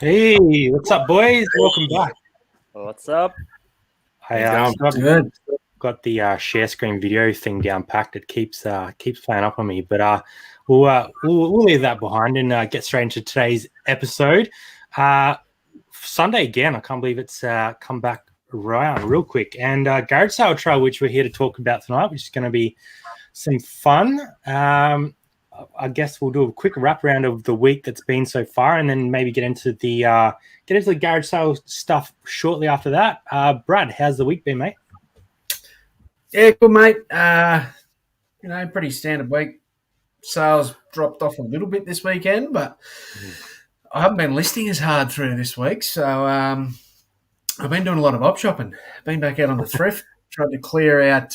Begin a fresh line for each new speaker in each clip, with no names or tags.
Hey, what's up, boys? Welcome back.
What's up?
I still haven't
Good.
got the share screen video thing down packed. It keeps playing up on me, but we'll leave that behind and get straight into today's episode. Sunday again. I can't believe it's come back around real quick. And garage sale trial, which we're here to talk about tonight, which is going to be some fun. I guess we'll do a quick wrap around of the week that's been so far, and then maybe get into the garage sale stuff shortly after that. Brad, how's the week been, mate?
Yeah, good, mate. Pretty standard week. Sales dropped off a little bit this weekend, but I haven't been listing as hard through this week. So I've been doing a lot of op shopping. Been back out on the thrift, tried to clear out,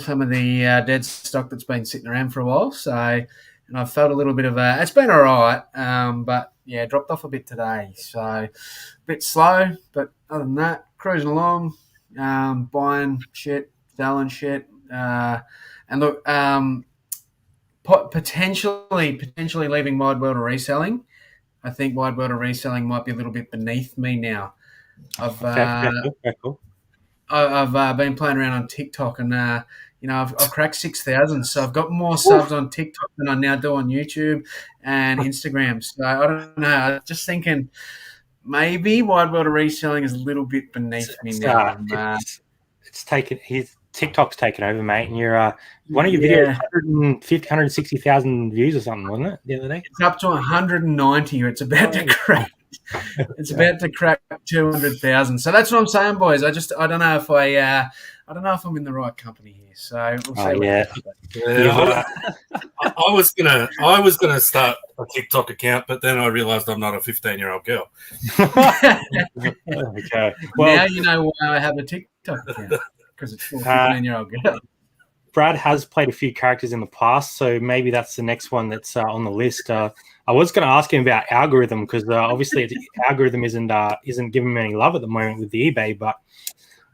some of the dead stock that's been sitting around for a while. So, and I've felt a little bit of it's been all right, but yeah, dropped off a bit today. So a bit slow, but other than that, cruising along. Buying shit, selling shit, and look, potentially leaving Wide World of Reselling. I think Wide World of Reselling might be a little bit beneath me now. I've been playing around on TikTok, and I've cracked 6,000, so I've got more subs on TikTok than I now do on YouTube and Instagram. So I don't know. I'm just thinking. Maybe Wide World of Reselling is a little bit beneath me now.
It's taken. TikTok's taken over, mate. And you're one of your videos, 160,000 views or something, wasn't it, the other day?
It's up to 190. It's about to crack. It's about to crack 200,000. So that's what I'm saying, boys. I don't know if I don't know if I'm in the right company here. So we'll see.
I was gonna start a TikTok account, but then I realised I'm not a 15-year-old girl.
Okay. Well,
now you know why I have a TikTok account, because it's for a 15-year-old girl.
Brad has played a few characters in the past, so maybe that's the next one that's on the list. I was going to ask him about algorithm, because obviously the algorithm isn't giving him any love at the moment with the eBay, but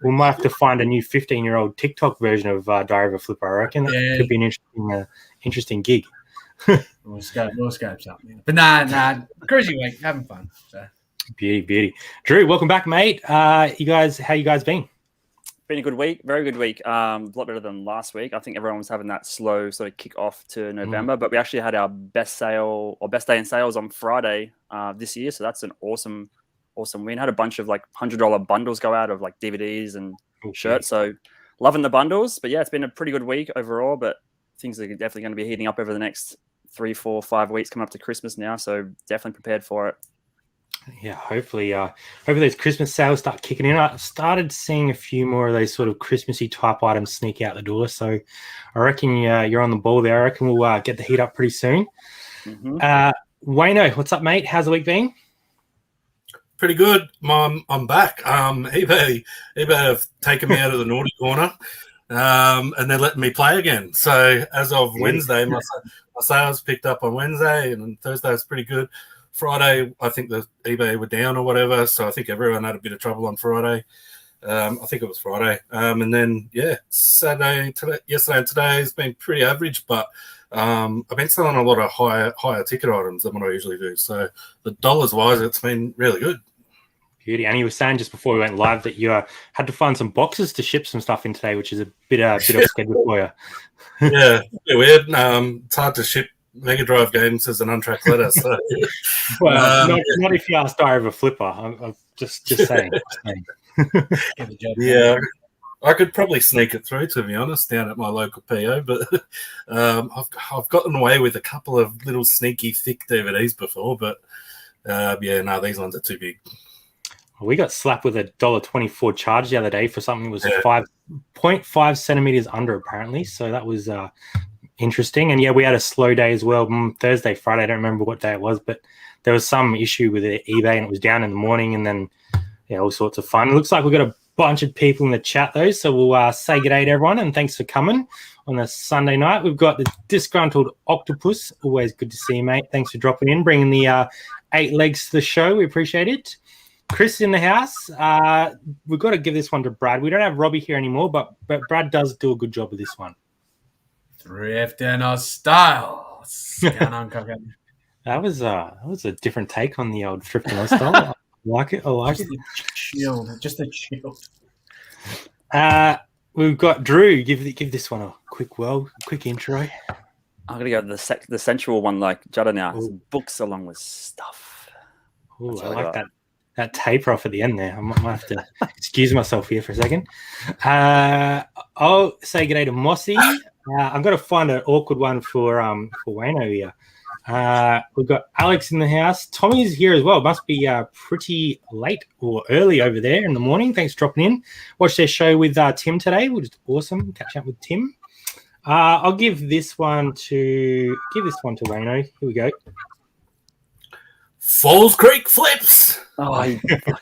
we might have to find a new 15-year-old TikTok version of Diary of a Flipper. I reckon that could be an interesting gig.
We'll scope something. But nah, cruising week, having fun. So.
Beauty. Drew, welcome back, mate. How you guys been?
Been a good week, very good week. A lot better than last week. I think everyone was having that slow sort of kick off to November, but we actually had our best day in sales on Friday this year. So that's an awesome win. Had a bunch of like $100 bundles go out of like DVDs and shirts. So loving the bundles. But yeah, it's been a pretty good week overall. But things are definitely going to be heating up over the next 3, 4, 5 weeks coming up to Christmas now. So definitely prepared for it.
Yeah, hopefully those Christmas sales start kicking in. I started seeing a few more of those sort of Christmassy type items sneak out the door. So I reckon you're on the ball there. I reckon we'll get the heat up pretty soon.
Mm-hmm.
Wayno, what's up, mate? How's the week been?
Pretty good. I'm back. eBay have taken me out of the naughty corner, and they're letting me play again. So as of Wednesday, my sales picked up on Wednesday, and Thursday was pretty good. Friday, I think the eBay were down or whatever, so I think everyone had a bit of trouble on Friday. I think it was Friday. And then, yesterday and today has been pretty average, but I've been selling a lot of higher ticket items than what I usually do. So the dollars-wise, it's been really good.
Beauty. And you were saying just before we went live that you had to find some boxes to ship some stuff in today, which is a bit of schedule for you.
Yeah, a bit weird. It's hard to ship Mega Drive games as an untracked letter. So.
Well, not if you ask Diary of a Flipper. I'm just saying.
Yeah, I could probably sneak it through, to be honest, down at my local PO, but I've gotten away with a couple of little sneaky thick DVDs before, but these ones are too big.
We got slapped with a $1.24 charge the other day for something that was 5.5 centimeters under, apparently. So that was interesting. And we had a slow day as well. Thursday, Friday, I don't remember what day it was, but there was some issue with the eBay and it was down in the morning, and then all sorts of fun. It looks like we've got a bunch of people in the chat though, so we'll say g'day to everyone and thanks for coming on a Sunday night. We've got the disgruntled octopus. Always good to see you, mate. Thanks for dropping in, bringing the 8 legs to the show. We appreciate it. Chris in the house. We've got to give this one to Brad. We don't have Robbie here anymore, but Brad does do a good job with this one.
Thrifting our style. What's going on, Coco?
That was a different take on the old thrifting lifestyle. I like it. I like it.
Just a shield.
We've got Drew. Give this one a quick intro.
I'm gonna go the sensual one like Judder now.
Ooh.
Books along with stuff.
Ooh, I like that taper off at the end there. I might have to excuse myself here for a second. I'll say g'day to Mossy. I've got to find an awkward one for Wayno here. We've got Alex in the house. Tommy's here as well. Must be pretty late or early over there in the morning. Thanks for dropping in. Watched their show with Tim today, which is awesome. Catching up with Tim. I'll give this one to Wayno. Here we go.
Falls Creek flips.
Oh, he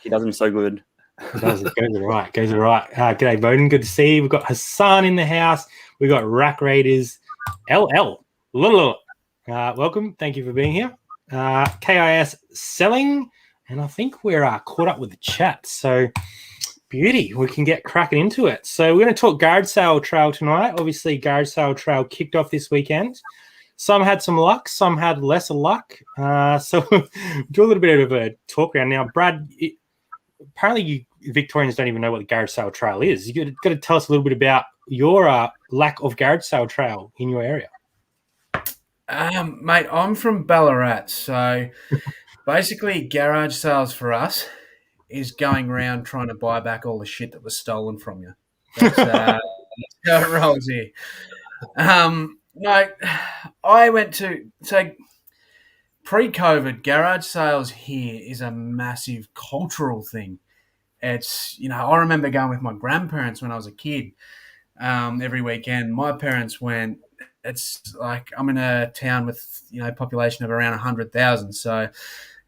does them so good.
It goes all right. G'day, Bowden. Good to see you. We've got Hassan in the house. We've got Rack Raiders. LL. Welcome. Thank you for being here. KIS Selling. And I think we're caught up with the chat. So, beauty. We can get cracking into it. So, we're going to talk garage sale trail tonight. Obviously, garage sale trail kicked off this weekend. Some had some luck. Some had lesser luck. So, we'll do a little bit of a talk around now. Brad, apparently you Victorians don't even know what the garage sale trail is. You've got to tell us a little bit about your lack of garage sale trail in your area.
Mate, I'm from Ballarat, so basically garage sales for us is going around trying to buy back all the shit that was stolen from you. That's how it rolls here. No, I went to pre-COVID, garage sales here is a massive cultural thing. It's, I remember going with my grandparents when I was a kid every weekend. My parents went. It's like I'm in a town with, population of around 100,000. So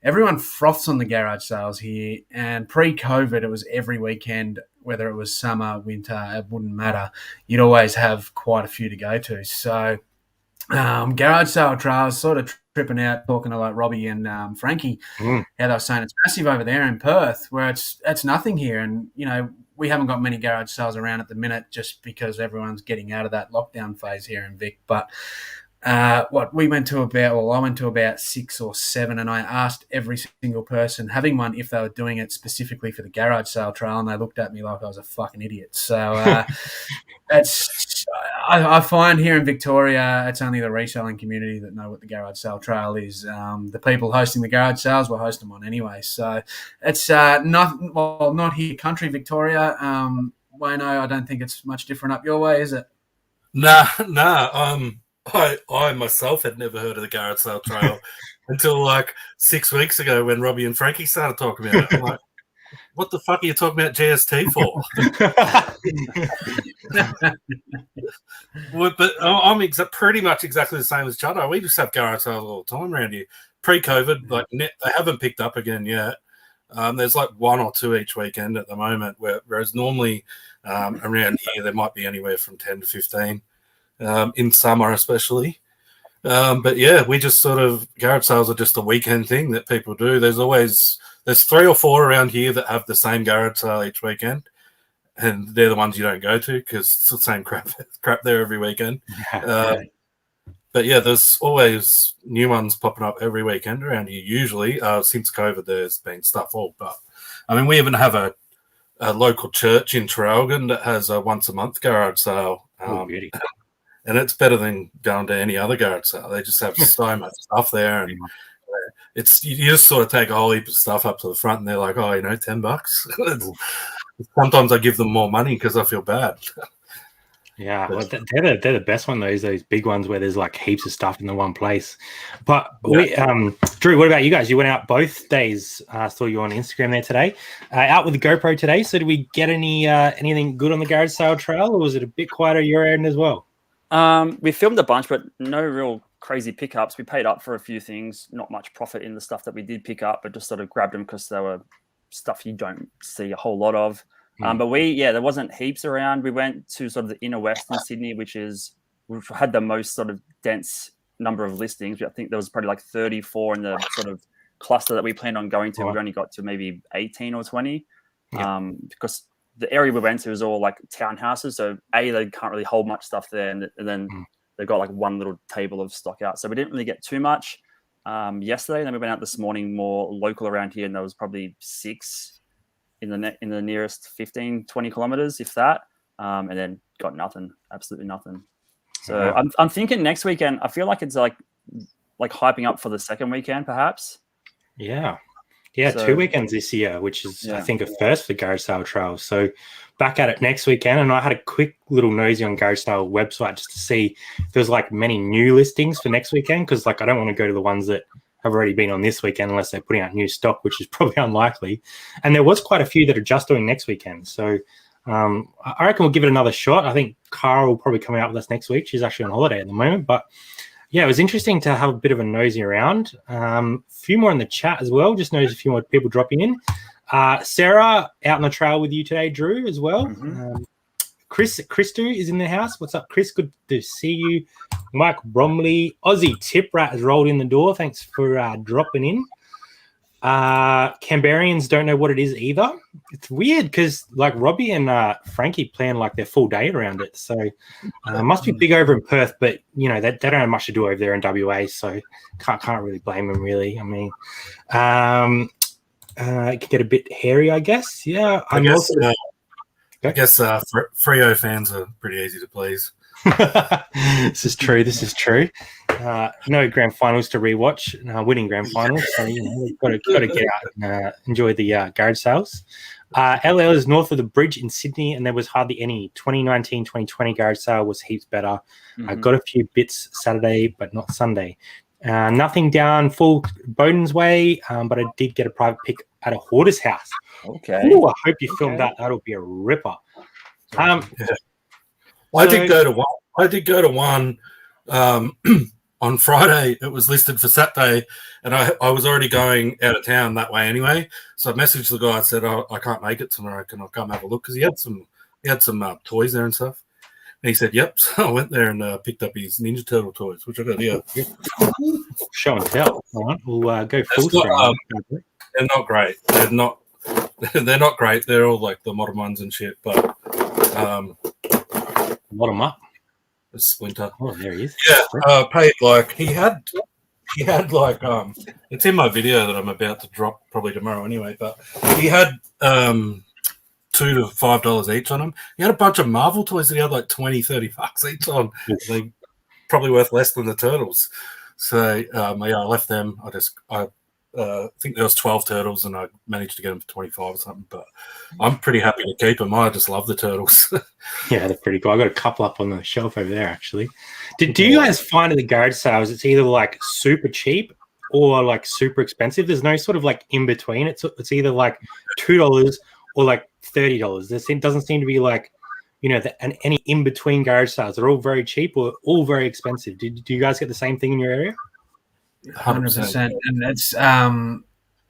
everyone froths on the garage sales here. And pre-COVID, it was every weekend, whether it was summer, winter, it wouldn't matter. You'd always have quite a few to go to. So garage sale trails, sort of tripping out, talking to like Robbie and Frankie, how they were saying it's massive over there in Perth, where it's nothing here. And, we haven't got many garage sales around at the minute just because everyone's getting out of that lockdown phase here in Vic. But I went to about 6 or 7, and I asked every single person having one if they were doing it specifically for the garage sale trail, and they looked at me like I was a fucking idiot. So I find here in Victoria, it's only the reselling community that know what the garage sale trail is. The people hosting the garage sales will host them on anyway. So it's not here, country Victoria. Wayno, I don't think it's much different up your way, is it?
Nah. I myself had never heard of the garage sale trail until like 6 weeks ago when Robbie and Frankie started talking about it. I'm like, what the fuck are you talking about GST for? But I'm pretty much exactly the same as Chudder. We just have garage sales all the time around here. Pre-COVID, they haven't picked up again yet. There's like 1 or 2 each weekend at the moment, whereas normally around here there might be anywhere from 10 to 15 in summer especially. But yeah, we just sort of, garage sales are just a weekend thing that people do. There's 3 or 4 around here that have the same garage sale each weekend, and they're the ones you don't go to because it's the same crap there every weekend. But yeah, there's always new ones popping up every weekend around here. Usually, since COVID, there's been stuff all. But I mean, we even have a local church in Traralgon that has a once a month garage sale.
Beauty.
And it's better than going to any other garage sale. They just have so much stuff there, and you just sort of take a whole heap of stuff up to the front, and they're like, $10. Sometimes I give them more money because I feel bad.
Yeah, well, they're the best one. Those big ones where there's like heaps of stuff in the one place. But Drew, what about you guys? You went out both days. Saw you on Instagram there today. Out with the GoPro today. So did we get anything good on the garage sale trail, or was it a bit quieter your end as well?
We filmed a bunch, but no real crazy pickups. We paid up for a few things. Not much profit in the stuff that we did pick up, but just sort of grabbed them because they were stuff you don't see a whole lot of. But there wasn't heaps around. We went to sort of the inner western Sydney, we've had the most sort of dense number of listings. I think there was probably like 34 in the sort of cluster that we planned on going to. We only got to maybe 18 or 20 because the area we went to is all like townhouses. So they can't really hold much stuff there. And then they've got like one little table of stock out. So we didn't really get too much. yesterday, and then we went out this morning more local around here, and there was probably 6 in the nearest 15, 20 kilometers, if that, and then got nothing, absolutely nothing. So I'm thinking next weekend. I feel like it's like hyping up for the second weekend, perhaps.
Yeah,
So,
2 weekends this year, which is
Yeah.
I think a first for Garage Sale Trails. So back at it next weekend, and I had a quick little nosy on Garage Sale website just to see if there's like many new listings for next weekend, because like I don't want to go to the ones that have already been on this weekend unless they're putting out new stock, which is probably unlikely. And there was quite a few that are just doing next weekend. So I reckon we'll give it another shot. I think Cara will probably come out with us next week. She's actually on holiday at the moment, but yeah, it was interesting to have a bit of a nosy around. A few more in the chat as well. Just noticed a few more people dropping in. Sarah out on the trail with you today, Drew, as well. Christu is in the house. What's up, Chris? Good to see you. Mike Bromley, Aussie Tip Rat has rolled in the door. Thanks for dropping in. Canberrians don't know what it is either. It's weird because like Robbie and Frankie plan like their full day around it. So must be big over in Perth, but you know they don't have much to do over there in WA, so can't really blame them really. I mean, it can get a bit hairy, I guess. Yeah,
I guess Freo fans are pretty easy to please.
This is true. No grand finals to rewatch. Winning grand finals, so you know we've got to get out and enjoy the garage sales. LL is north of the bridge in Sydney, and there was hardly any. 2019-2020 garage sale was heaps better. I got a few bits Saturday, but not Sunday. Nothing down full Bowden's way, but I did get a private pick at a hoarder's house.
Okay.
Ooh, I hope you filmed that. That'll be a ripper.
I did go to one on Friday. It was listed for Saturday, and I was already going out of town that way anyway. So I messaged the guy and said, I can't make it tomorrow. Can I come have a look? Because he had some toys there and stuff. And he said, yep. So I went there and picked up his Ninja Turtle toys, which I got here.
Show and tell. All right, we'll go full screen.
They're not great. They're not great. They're all like the modern ones and shit, but
Lot them up.
a splinter.
Oh, there he is.
Yeah, paid like he had like it's in my video that I'm about to drop probably tomorrow anyway, but he had $2 to $5 each on them. He had a bunch of Marvel toys that he had like $20-$30 each on. They probably worth less than the turtles. So I left them. I think there was 12 turtles, and I managed to get them for 25 or something. But I'm pretty happy to keep them. I just love the turtles.
Yeah, they're pretty cool. I got a couple up on the shelf over there, actually. Do you guys find at the garage sales it's either like super cheap or like super expensive? There's no sort of like in between. It's either like $2 or like $30. There doesn't seem to be like, you know, any in between garage sales. They're all very cheap or all very expensive. Do you guys get the same thing in your area?
100%. And it's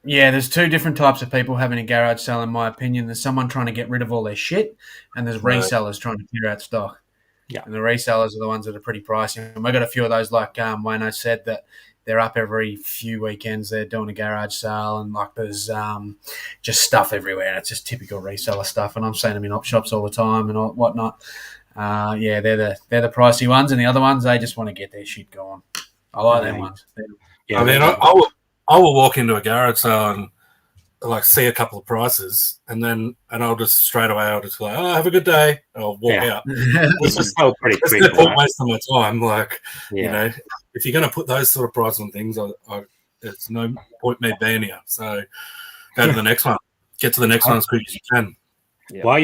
there's two different types of people having a garage sale, in my opinion. There's someone trying to get rid of all their shit, and there's resellers trying to clear out stock.
Yeah.
And the resellers are the ones that are pretty pricey. And we've got a few of those, like Wayno said, that they're up every few weekends. They're doing a garage sale, and like there's just stuff everywhere. And it's just typical reseller stuff. And I'm seeing them in op shops all the time and whatnot. They're the pricey ones, and the other ones, they just want to get their shit going. I like them ones.
Yeah, I mean, I will walk into a garage sale and like see a couple of prices, and I'll just straight away I'll just like, have a good day. I'll walk out.
It's just so pretty quick.
It's a waste of my time. Like,
Yeah.
you know, if you're going to put those sort of prices on things, it's no point me being here. So go to the next one. Get to the next one as quick as you can.
Yeah.
While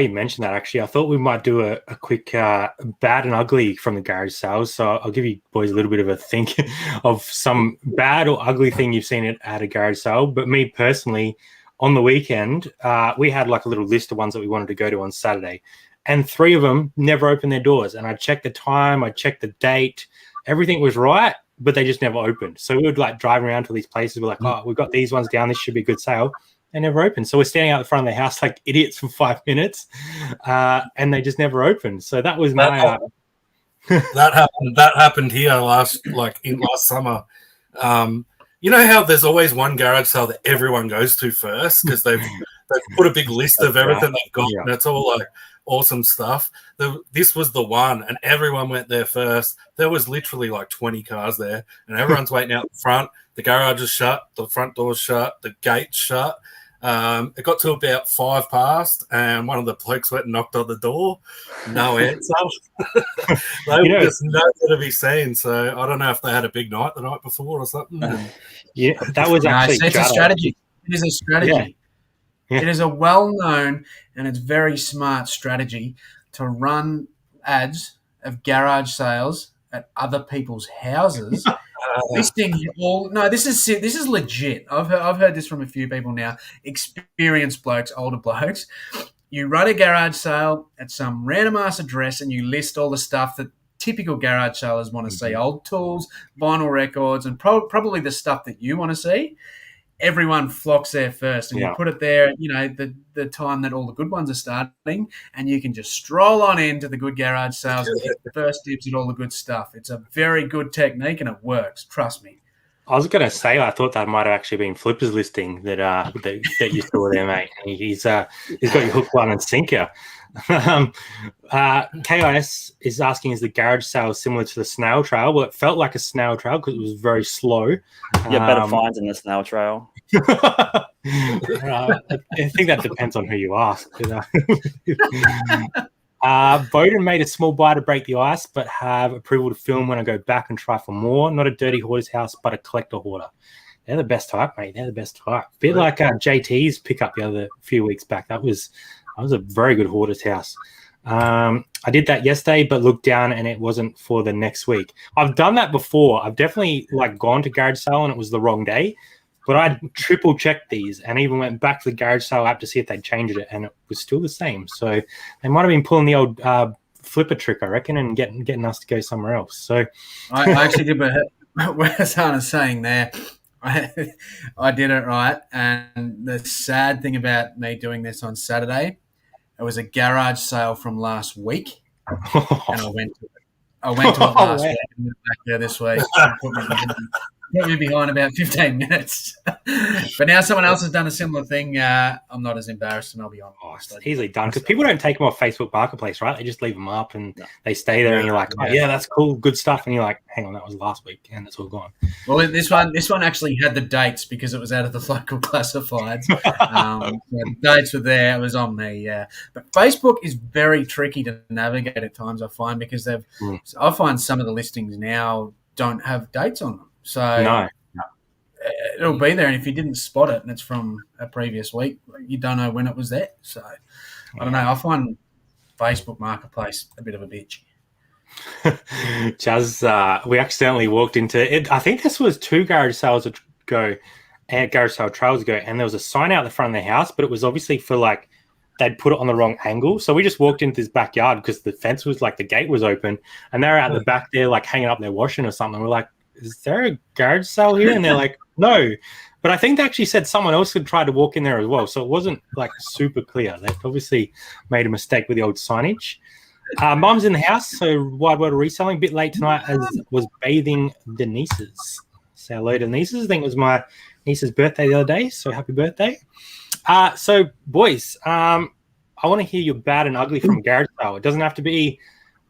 you mentioned that, actually, I thought we might do a quick bad and ugly from the garage sales. So I'll give you boys a little bit of a think of some bad or ugly thing you've seen at a garage sale. But me personally, on the weekend, we had like a little list of ones that we wanted to go to on Saturday, and 3 of them never opened their doors. And I checked the time, I checked the date, everything was right, but they just never opened. So we would like drive around to these places. We're like, oh, we've got these ones down. This should be a good sale. They never opened. So we're standing out the front of the house like idiots for 5 minutes, and they just never opened. So that was my
that happened here last summer. You know how there's always one garage sale that everyone goes to first because put a big list of everything they've got,
Yeah.
and it's all like awesome stuff. This was the one, and everyone went there first. There was literally like 20 cars there, and everyone's waiting out the front. The garage is shut, the front door's shut, the gate's shut. It got to about 5 past, and one of the blokes went and knocked on the door. No answer. They were just nowhere to be seen. So I don't know if they had a big night the night before or something.
Yeah, that was actually
it's a strategy. It is a strategy.
Yeah.
It is a well-known and it's very smart strategy to run ads of garage sales at other people's houses. Listing all this is legit. I've heard this from a few people now. Experienced blokes, older blokes. You run a garage sale at some random ass address and you list all the stuff that typical garage sellers want to see: old tools, vinyl records, and probably the stuff that you want to see. Everyone flocks there first, and you put it there, the time that all the good ones are starting, and you can just stroll on into the good garage sales and get first dibs at all the good stuff. It's a very good technique, and it works. Trust me.
I was going to say, I thought that might have actually been Flipper's listing that you saw there, mate. He's got your hook, line, and sinker. KIS is asking, is the garage sale similar to the snail trail? Well, it felt like a snail trail because it was very slow.
Yeah, better finds in the snail trail.
I think that depends on who you ask. Bowden made a small buy to break the ice, but have approval to film when I go back and try for more. Not a dirty hoarder's house, but a collector hoarder. They're the best type, mate. They're the best type. A bit like JT's pickup the other few weeks back. That was a very good hoarder's house. I did that yesterday, but looked down and it wasn't for the next week. I've done that before. I've definitely gone to garage sale and it was the wrong day, but I triple checked these and even went back to the garage sale app to see if they'd changed it, and it was still the same. So they might have been pulling the old flipper trick, I reckon, and getting us to go somewhere else. So
I actually did what Hannah's saying there. I did it right, and the sad thing about me doing this on Saturday, it was a garage sale from last week, and I went to it last week and went back there this week. Put me behind about 15 minutes. But now someone else has done a similar thing. I'm not as embarrassed, and I'll be honest.
It's easily done because people don't take them off Facebook Marketplace, right? They just leave them up and they stay there, and you're like, oh, yeah, that's cool, good stuff. And you're like, hang on, that was last week, and it's all gone.
Well, this one actually had the dates because it was out of the local classifieds. The dates were there. It was on me, yeah. But Facebook is very tricky to navigate at times, I find, because I find some of the listings now don't have dates on them. So it'll be there, and if you didn't spot it and it's from a previous week, you don't know when it was there. So I don't know. I find Facebook Marketplace a bit of a bitch.
Jazz, we accidentally walked into it. I think this was 2 garage sales ago, garage sale trails ago, and there was a sign out the front of the house, but it was obviously for they'd put it on the wrong angle. So we just walked into this backyard because the fence was the gate was open, and they were out the back there hanging up their washing or something. We're like, is there a garage sale here? And they're like, no. But I think they actually said someone else had tried to walk in there as well. So it wasn't super clear. They obviously made a mistake with the old signage. Mum's in the house, so Wide World of Reselling. A bit late tonight as was bathing the nieces. Say hello to nieces. I think it was my niece's birthday the other day, so happy birthday. So, boys, I want to hear your bad and ugly from garage sale. It doesn't have to be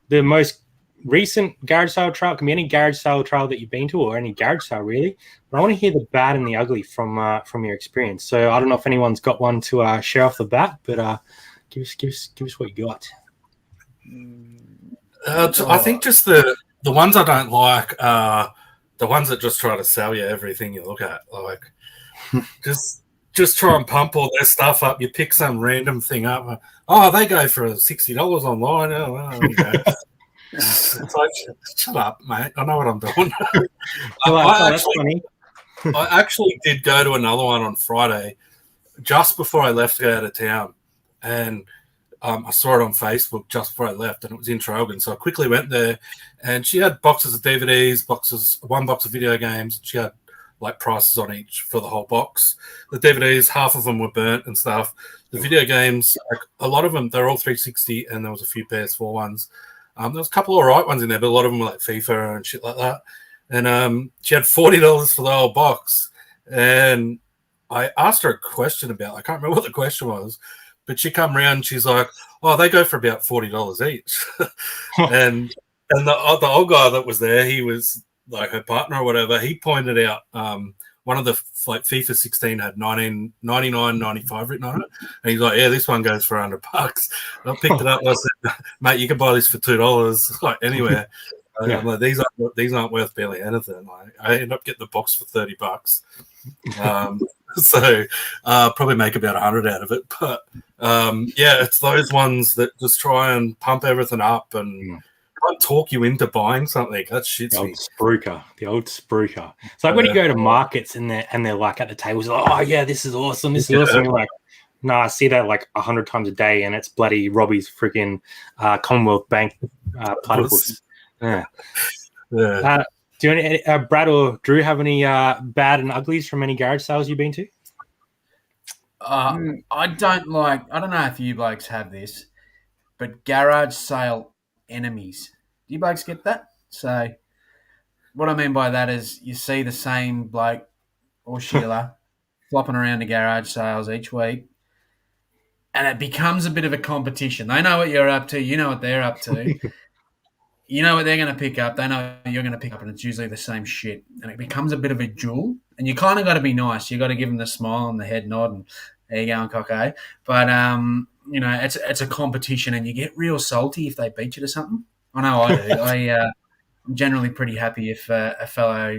the most recent garage sale trial. It can be any garage sale trial that you've been to, or any garage sale really. But I want to hear the bad and the ugly from your experience. So I don't know if anyone's got one to share off the bat, but give us what you got.
I think just the ones I don't like are the ones that just try to sell you everything you look at. Just try and pump all their stuff up. You pick some random thing up. Oh, they go for $60 online. Oh, well, it's like, shut up, mate. I know what I'm doing. I actually did go to another one on Friday just before I left to go out of town. And I saw it on Facebook just before I left, and it was in Trogan. So I quickly went there, and she had boxes of DVDs, one box of video games. She had prices on each for the whole box. The DVDs, half of them were burnt and stuff. The video games, a lot of them, they're all 360, and there was a few PS4 ones. There was a couple of right ones in there, but a lot of them were FIFA and shit like that. And she had $40 for the whole box. And I asked her a question about. I can't remember what the question was, but she come round. She's like, "Oh, they go for about $40 each," and the old guy that was there, he was like her partner or whatever. He pointed out one of the like FIFA 16 had 99.95 written on it, and he's like, "Yeah, this one goes for $100." And I picked it up and I said, "Mate, you can buy this for $2 like anywhere."
Yeah.
I'm like, these aren't worth barely anything. Like, I end up getting the box for $30. So probably make about 100 out of it. But it's those ones that just try and pump everything up and try and talk you into buying something. That shit's me.
The old spruiker. It's like when you go to markets and they're like at the tables, like, oh yeah, this is awesome. This is awesome. You're like, no, I see that like 100 times a day, and it's bloody Robbie's freaking Commonwealth Bank platypus. Yeah. Do any Brad or Drew have any bad and uglies from any garage sales you've been to?
I don't know if you blokes have this, but garage sale enemies. Do you blokes get that? So what I mean by that is you see the same bloke or Sheila flopping around to garage sales each week, and it becomes a bit of a competition. They know what you're up to. You know what they're up to. You know what they're going to pick up. They know you're going to pick up, and it's usually the same shit. And it becomes a bit of a duel. And you kind of got to be nice. You got to give them the smile and the head nod, and there you go, and cock. But it's a competition, and you get real salty if they beat you to something. I know I do. I'm generally pretty happy if a fellow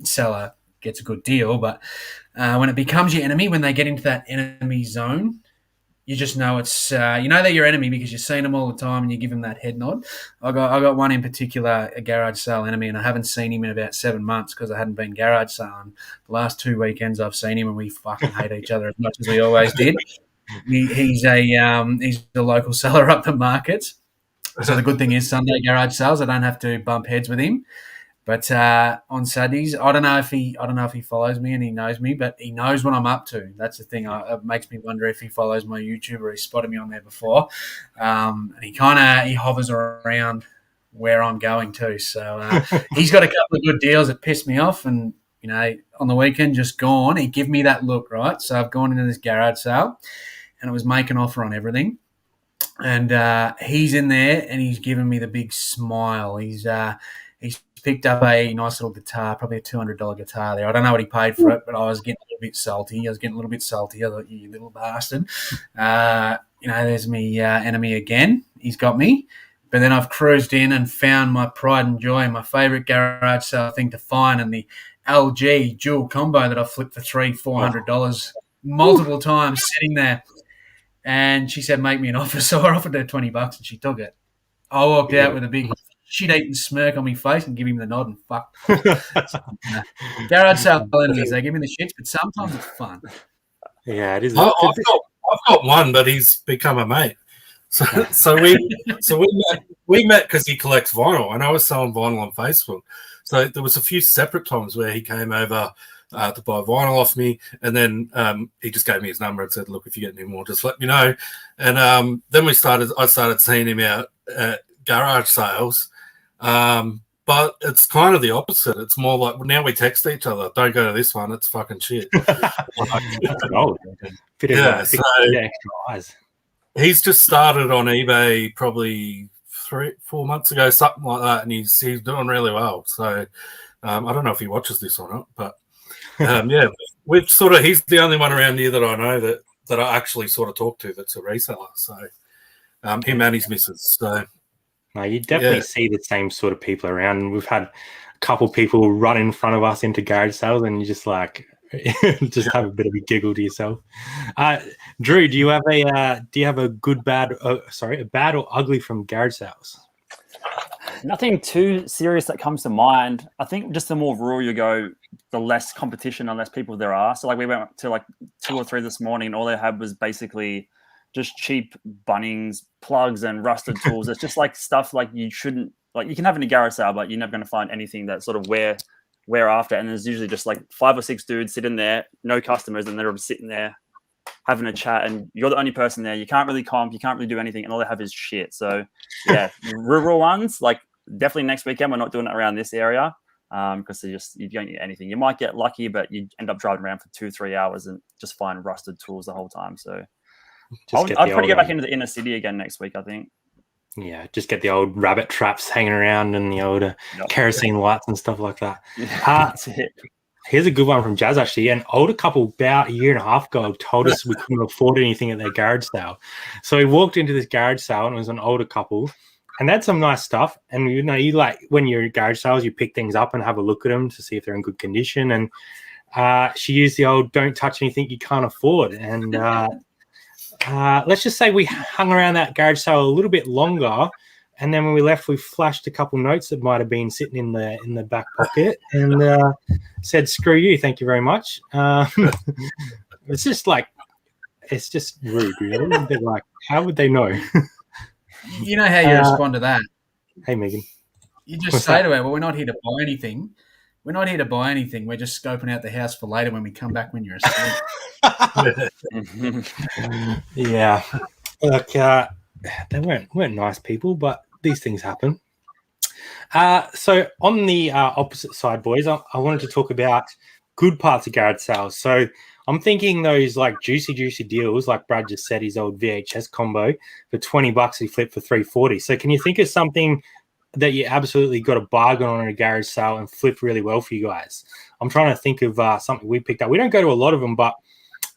seller gets a good deal. But when it becomes your enemy, when they get into that enemy zone, you just know it's they're your enemy because you've seen them all the time and you give them that head nod. I got one in particular, a garage sale enemy, and I haven't seen him in about 7 months because I hadn't been garage selling. The last 2 weekends I've seen him, and we fucking hate each other as much as we always did. He's a local seller up the markets. So the good thing is Sunday garage sales, I don't have to bump heads with him. But on Saturdays, I don't know if he follows me and he knows me, but he knows what I'm up to. That's the thing. It makes me wonder if he follows my YouTube or he's spotted me on there before. And he hovers around where I'm going to. So he's got a couple of good deals that piss me off. And on the weekend just gone, he give me that look, right? So I've gone into this garage sale, and it was make an offer on everything. And he's in there and he's giving me the big smile. He's picked up a nice little guitar, probably a $200 guitar there. I don't know what he paid for it, but I was getting a little bit salty. I thought, you little bastard. There's me enemy again. He's got me. But then I've cruised in and found my pride and joy, my favourite garage sale thing to find, and the LG dual combo that I flipped for $400 multiple times sitting there. And she said, make me an offer. So I offered her $20 and she took it. I walked out with a big shit-eating smirk on my face and give him the nod and fuck. Garage sale enemies, they give me the shits, but sometimes it's fun.
Yeah, it is.
I've got one, but he's become a mate. So we met because he collects vinyl, and I was selling vinyl on Facebook. So there was a few separate times where he came over to buy vinyl off me, and then he just gave me his number and said, "Look, if you get any more, just let me know." And then I started seeing him out at garage sales. But it's kind of the opposite. It's more like now we text each other. Don't go to this one. It's fucking shit. He's just started on eBay probably 3-4 months ago, something like that, and he's doing really well. So I don't know if he watches this or not, but we've he's the only one around here that I know that I actually sort of talk to that's a reseller. So him and his missus. So.
No, you definitely see the same sort of people around. We've had a couple people run in front of us into garage sales, and you just have a bit of a giggle to yourself. Drew, do you have a bad or ugly from garage sales?
Nothing too serious that comes to mind. I think just the more rural you go, the less competition and less people there are. So we went to 2 or 3 this morning, and all they had was basically just cheap Bunnings plugs and rusted tools. It's just stuff you shouldn't you can have in a garage sale, but you're never going to find anything that sort of wear after. And there's usually just 5 or 6 dudes sitting there, no customers, and they're sitting there having a chat, and you're the only person there. You can't really comp, you can't really do anything, and all they have is shit. So yeah, rural ones, definitely next weekend we're not doing it around this area. because you don't get anything. You might get lucky, but you end up driving around for 2-3 hours and just find rusted tools the whole time. So I'd probably get back into the inner city again next week, I think.
Yeah, just get the old rabbit traps hanging around and the old kerosene lights and stuff like that.
That's it.
Here's a good one from Jazz, actually. An older couple about a year and a half ago told us we couldn't afford anything at their garage sale. So we walked into this garage sale, and it was an older couple, and they had some nice stuff. And, you know, you like when you're at garage sales, you pick things up and have a look at them to see if they're in good condition. And she used the old "don't touch anything you can't afford." And let's just say we hung around that garage sale a little bit longer, and then when we left, we flashed a couple notes that might have been sitting in the back pocket, and said, "Screw you, thank you very much." It's just rude, really. They're like, how would they know?
You know how you respond to that?
Hey, Megan.
You just say to her, "Well, we're not here to buy anything. We're not here to buy anything. We're just scoping out the house for later when we come back when you're asleep."
Yeah, like they weren't nice people, but these things happen. So on the opposite side, boys, I wanted to talk about good parts of garage sales. So I'm thinking those like juicy deals, like Brad just said, his old VHS combo for $20 he flipped for $3.40. So can you think of something that you absolutely got a bargain on at a garage sale and flipped really well for you guys? I'm trying to think of something we picked up. We don't go to a lot of them, but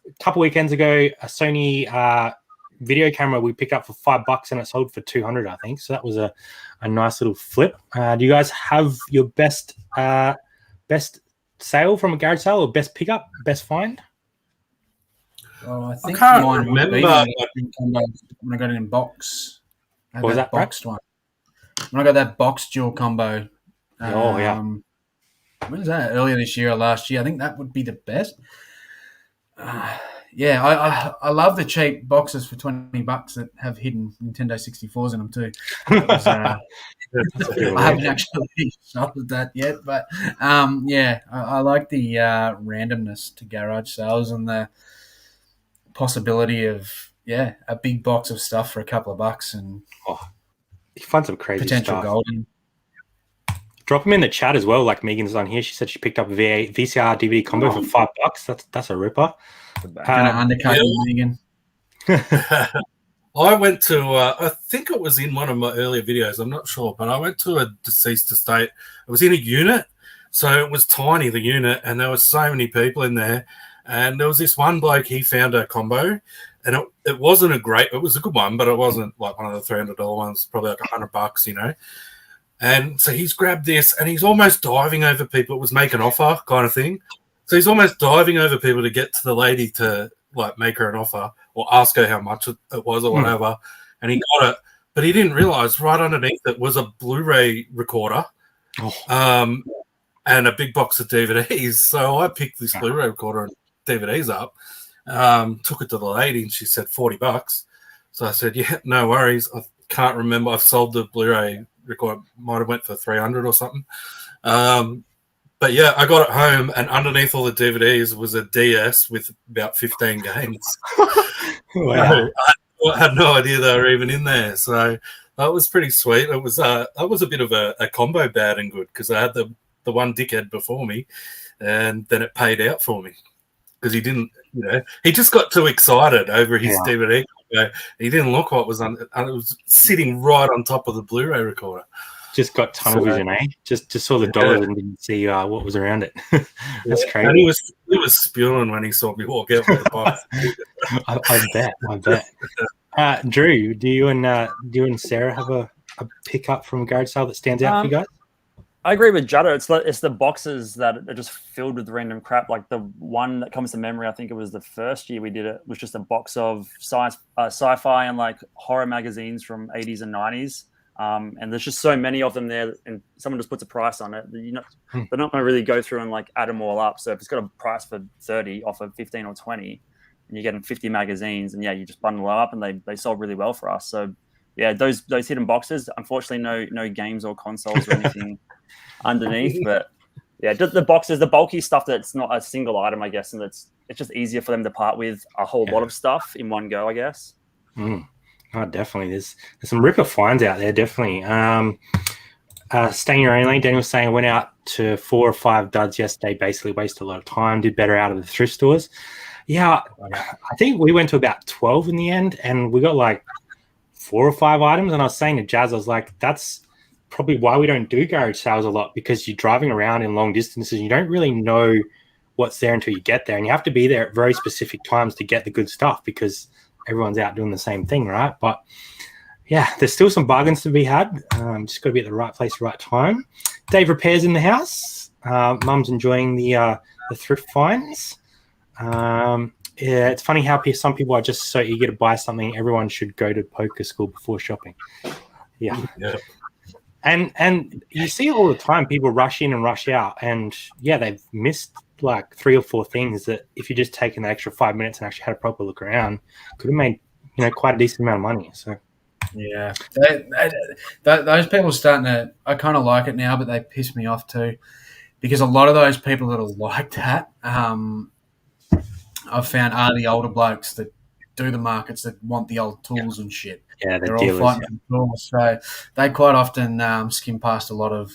a couple weekends ago, a Sony video camera we picked up for $5 and it sold for $200, I think. So that was a nice little flip. Do you guys have your best sale from a garage sale, or best pickup, best find?
Oh, I think
can't
mine
remember.
when I got it in box.
What was that,
boxed one? When I got that box dual combo.
Yeah.
When was that? Earlier this year or last year? I think that would be the best. Yeah, I love the cheap boxes for $20 that have hidden Nintendo 64s in them too. I haven't actually shopped that yet, but I like the randomness to garage sales and the possibility of a big box of stuff for a couple of bucks and
you find some crazy
potential
stuff.
golden.
Drop them in the chat as well, like Megan's on here. She said she picked up a VCR DVD combo for $5. That's a ripper.
Kind of undercut you, Megan.
I went to, I think it was in one of my earlier videos, I'm not sure, but I went to a deceased estate. It was in a unit, so it was tiny, the unit, and there were so many people in there. And there was this one bloke, he found a combo, and it wasn't it was a good one, but it wasn't like one of the $300 ones, probably like $100, you know. And so he's grabbed this, and he's almost diving over people. It was make an offer kind of thing. So he's almost diving over people to get to the lady to like make her an offer or ask her how much it was or whatever. And he got it, but he didn't realize right underneath it was a Blu-ray recorder and a big box of DVDs. So I picked this Blu-ray recorder and DVDs up, took it to the lady, and she said $40. So I said, yeah, no worries. I can't remember. I've sold the Blu-ray recorder. Might have went for $300 or something. But yeah, I got it home, and underneath all the DVDs was a DS with about 15 games.
Wow.
I had no idea they were even in there. So that was pretty sweet. It was that was a bit of a combo bad and good, because I had the one dickhead before me, and then it paid out for me because he didn't, he just got too excited over his DVD. He didn't look what was on. It was sitting right on top of the Blu-ray recorder.
Just got tunnel vision, eh? Just saw the dollars and didn't see what was around it. That's crazy.
And he was spewing when he saw me walk out with the box.
I bet. Drew, do you and Sarah have a pickup from a garage sale that stands out for you guys?
I agree with Judder. It's the boxes that are just filled with random crap. Like the one that comes to memory, I think it was the first year we did it, was just a box of sci-fi and like horror magazines from 80s and 90s. And there's just so many of them there, and someone just puts a price on it. They're not going to really go through and like add them all up. So if it's got a price for 30 off of 15 or 20, and you're getting 50 magazines, and you just bundle it up, and they sold really well for us. So yeah, those hidden boxes. Unfortunately, no games or consoles or anything underneath, but yeah, just the boxes, the bulky stuff that's not a single item, I guess, and it's just easier for them to part with a whole lot of stuff in one go, I guess.
Oh, definitely. There's some ripper finds out there, definitely. staying in your own lane. Daniel was saying I went out to 4 or 5 duds yesterday, basically wasted a lot of time, did better out of the thrift stores. Yeah, I think we went to about 12 in the end, and we got like 4 or 5 items. And I was saying to Jazz, I was like, that's probably why we don't do garage sales a lot, because you're driving around in long distances and you don't really know what's there until you get there. And you have to be there at very specific times to get the good stuff, because everyone's out doing the same thing, right? But yeah, there's still some bargains to be had. Just got to be at the right place, right time. Dave Repairs in the house. Mum's enjoying the thrift finds. Yeah, it's funny how some people are just so eager to buy something. Everyone should go to poker school before shopping. Yeah. And you see all the time people rush in and rush out, and yeah, they've missed like 3 or 4 things that if you just taken the extra 5 minutes and actually had a proper look around, could have made quite a decent amount of money. So
yeah, those people are starting to. I kind of like it now, but they piss me off too, because a lot of those people that are like that, I've found are the older blokes that do the markets that want the old tools and shit.
Yeah,
they're all fighting for tools, so they quite often skim past a lot of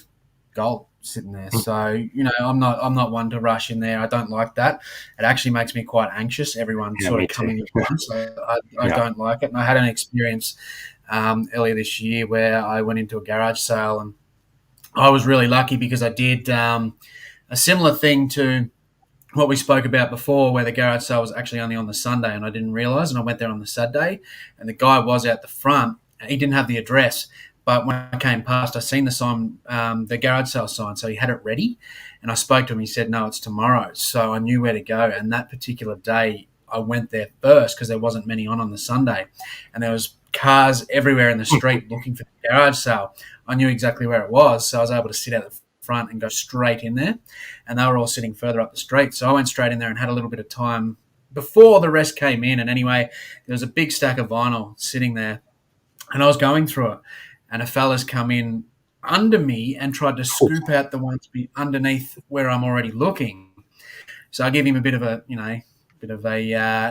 gold sitting there. So I'm not one to rush in there. I don't like that. It actually makes me quite anxious. Everyone sort of coming at once. So I don't like it. And I had an experience earlier this year where I went into a garage sale, and I was really lucky because I did a similar thing to what we spoke about before, where the garage sale was actually only on the Sunday, and I didn't realise, and I went there on the Saturday, and the guy was out the front, and he didn't have the address, but when I came past, I seen the sign, the garage sale sign, so he had it ready, and I spoke to him. He said, no, it's tomorrow, so I knew where to go, and that particular day, I went there first because there wasn't many on the Sunday, and there was cars everywhere in the street looking for the garage sale. I knew exactly where it was, so I was able to sit out the front and go straight in there, and they were all sitting further up the street, so I went straight in there and had a little bit of time before the rest came in. And anyway, there was a big stack of vinyl sitting there, and I was going through it, and a fella's come in under me and tried to scoop out the ones underneath where I'm already looking. So I gave him a bit of a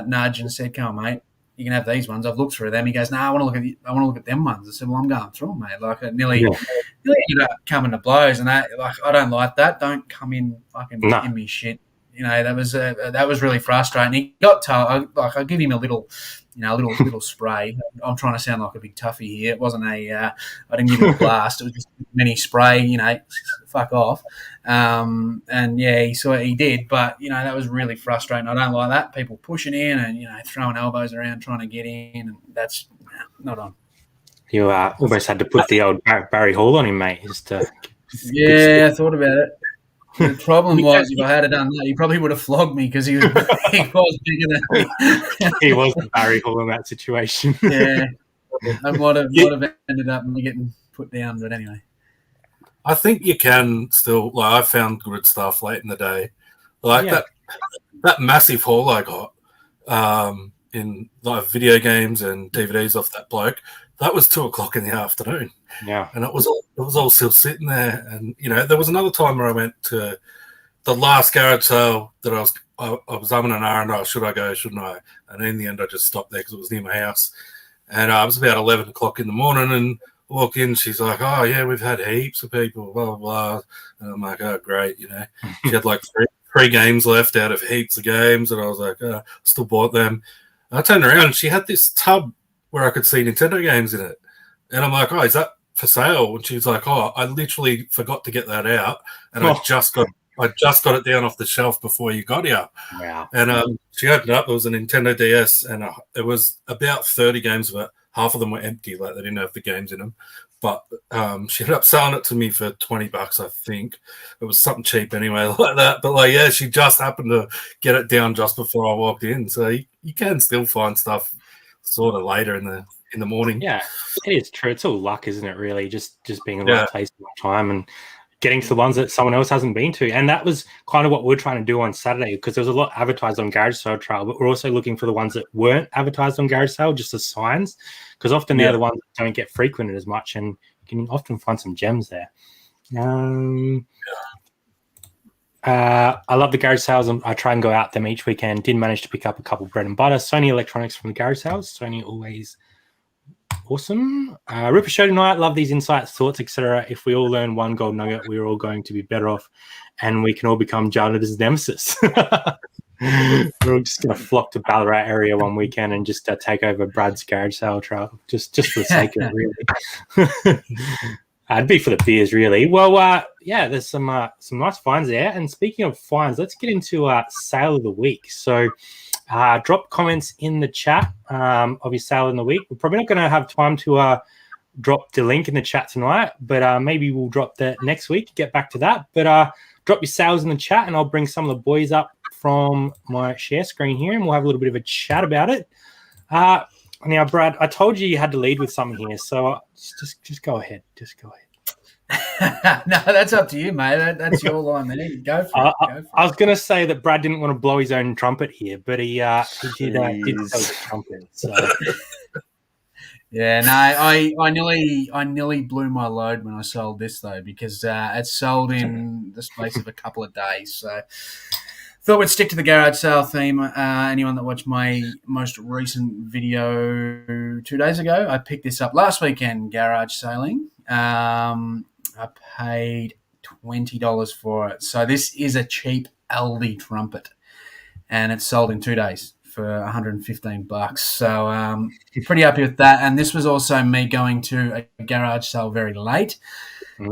nudge and said, "Come on, mate, you can have these ones. I've looked through them." He goes, "No, I want to look at them ones." I said, "Well, I'm going through them, mate." Like, I nearly ended up coming to blows, and I don't like that. Don't come in fucking give me shit. That was really frustrating. He got told, I give him a little spray. I'm trying to sound like a big toughie here. It wasn't I didn't give him a blast. It was just a mini spray. Fuck off. And yeah, he did. But that was really frustrating. I don't like that. People pushing in and throwing elbows around trying to get in, and that's not on.
You almost had to put the old Barry Hall on him, mate. Just to
I thought about it. The problem was, if I had done that, he probably would have flogged me because he was bigger than me.
He was Barry Hall in that situation.
Yeah, I might have ended up getting put down, but anyway.
I think you can still. I found good stuff late in the day, that massive haul I got in video games and DVDs off that bloke. That was 2:00 in the afternoon.
Yeah,
and it was all still sitting there. And there was another time where I went to the last garage sale that I was umming and ahhing. Should I go? Shouldn't I? And in the end, I just stopped there because it was near my house. And it was about 11:00 in the morning, and I walk in. She's like, "Oh yeah, we've had heaps of people, blah blah blah." And I'm like, "Oh great," She had like three games left out of heaps of games, and I was like, still bought them. And I turned around, and she had this tub where I could see Nintendo games in it. And I'm like, "Oh, is that for sale?" And she's like, "Oh, I literally forgot to get that out, and I just got it down off the shelf before you got here."
Wow.
And she opened it up. It was a Nintendo DS, and it was about 30 games of it. Half of them were empty, like they didn't have the games in them. But she ended up selling it to me for $20, I think. It was something cheap anyway, like that. But she just happened to get it down just before I walked in. So you can still find stuff sort of later in the morning.
Yeah, it is true. It's all luck, isn't it, really? Just being in the right place at the right time and getting to the ones that someone else hasn't been to. And that was kind of what we're trying to do on Saturday, because there was a lot advertised on Garage Sale Trail, but we're also looking for the ones that weren't advertised on Garage Sale, just as signs, because often they're the ones that don't get frequented as much, and you can often find some gems there. I love the garage sales, and I try and go out them each weekend. Did manage to pick up a couple bread and butter. Sony electronics from the garage sales. Sony always Awesome. Ripper Show tonight. Love these insights, thoughts, etc. If we all learn one gold nugget, we're all going to be better off, and we can all become Jarnet's nemesis. We're all just going to flock to Ballarat area one weekend and just take over Brad's garage sale truck, just for the sake of it, really. It'd be for the beers, really. Well, yeah, there's some nice finds there. And speaking of finds, let's get into sale of the week. So drop comments in the chat of your sale in the week. We're probably not going to have time to drop the link in the chat tonight, but maybe we'll drop that next week, get back to that. But drop your sales in the chat, and I'll bring some of the boys up from my share screen here, and we'll have a little bit of a chat about it. Now, Brad, I told you had to lead with something here, so just go ahead. Just go ahead.
No, that's up to you, mate. That's your line there. Go for it.
I was going to say that Brad didn't want to blow his own trumpet here, but he did sell the trumpet. So.
Yeah, no, I nearly blew my load when I sold this though, because it sold in the space of a couple of days. So thought we'd stick to the garage sale theme. Anyone that watched my most recent video 2 days ago, I picked this up last weekend, garage sailing. I paid $20 for it. So this is a cheap Aldi trumpet, and it sold in 2 days for $115. So pretty happy with that. And this was also me going to a garage sale very late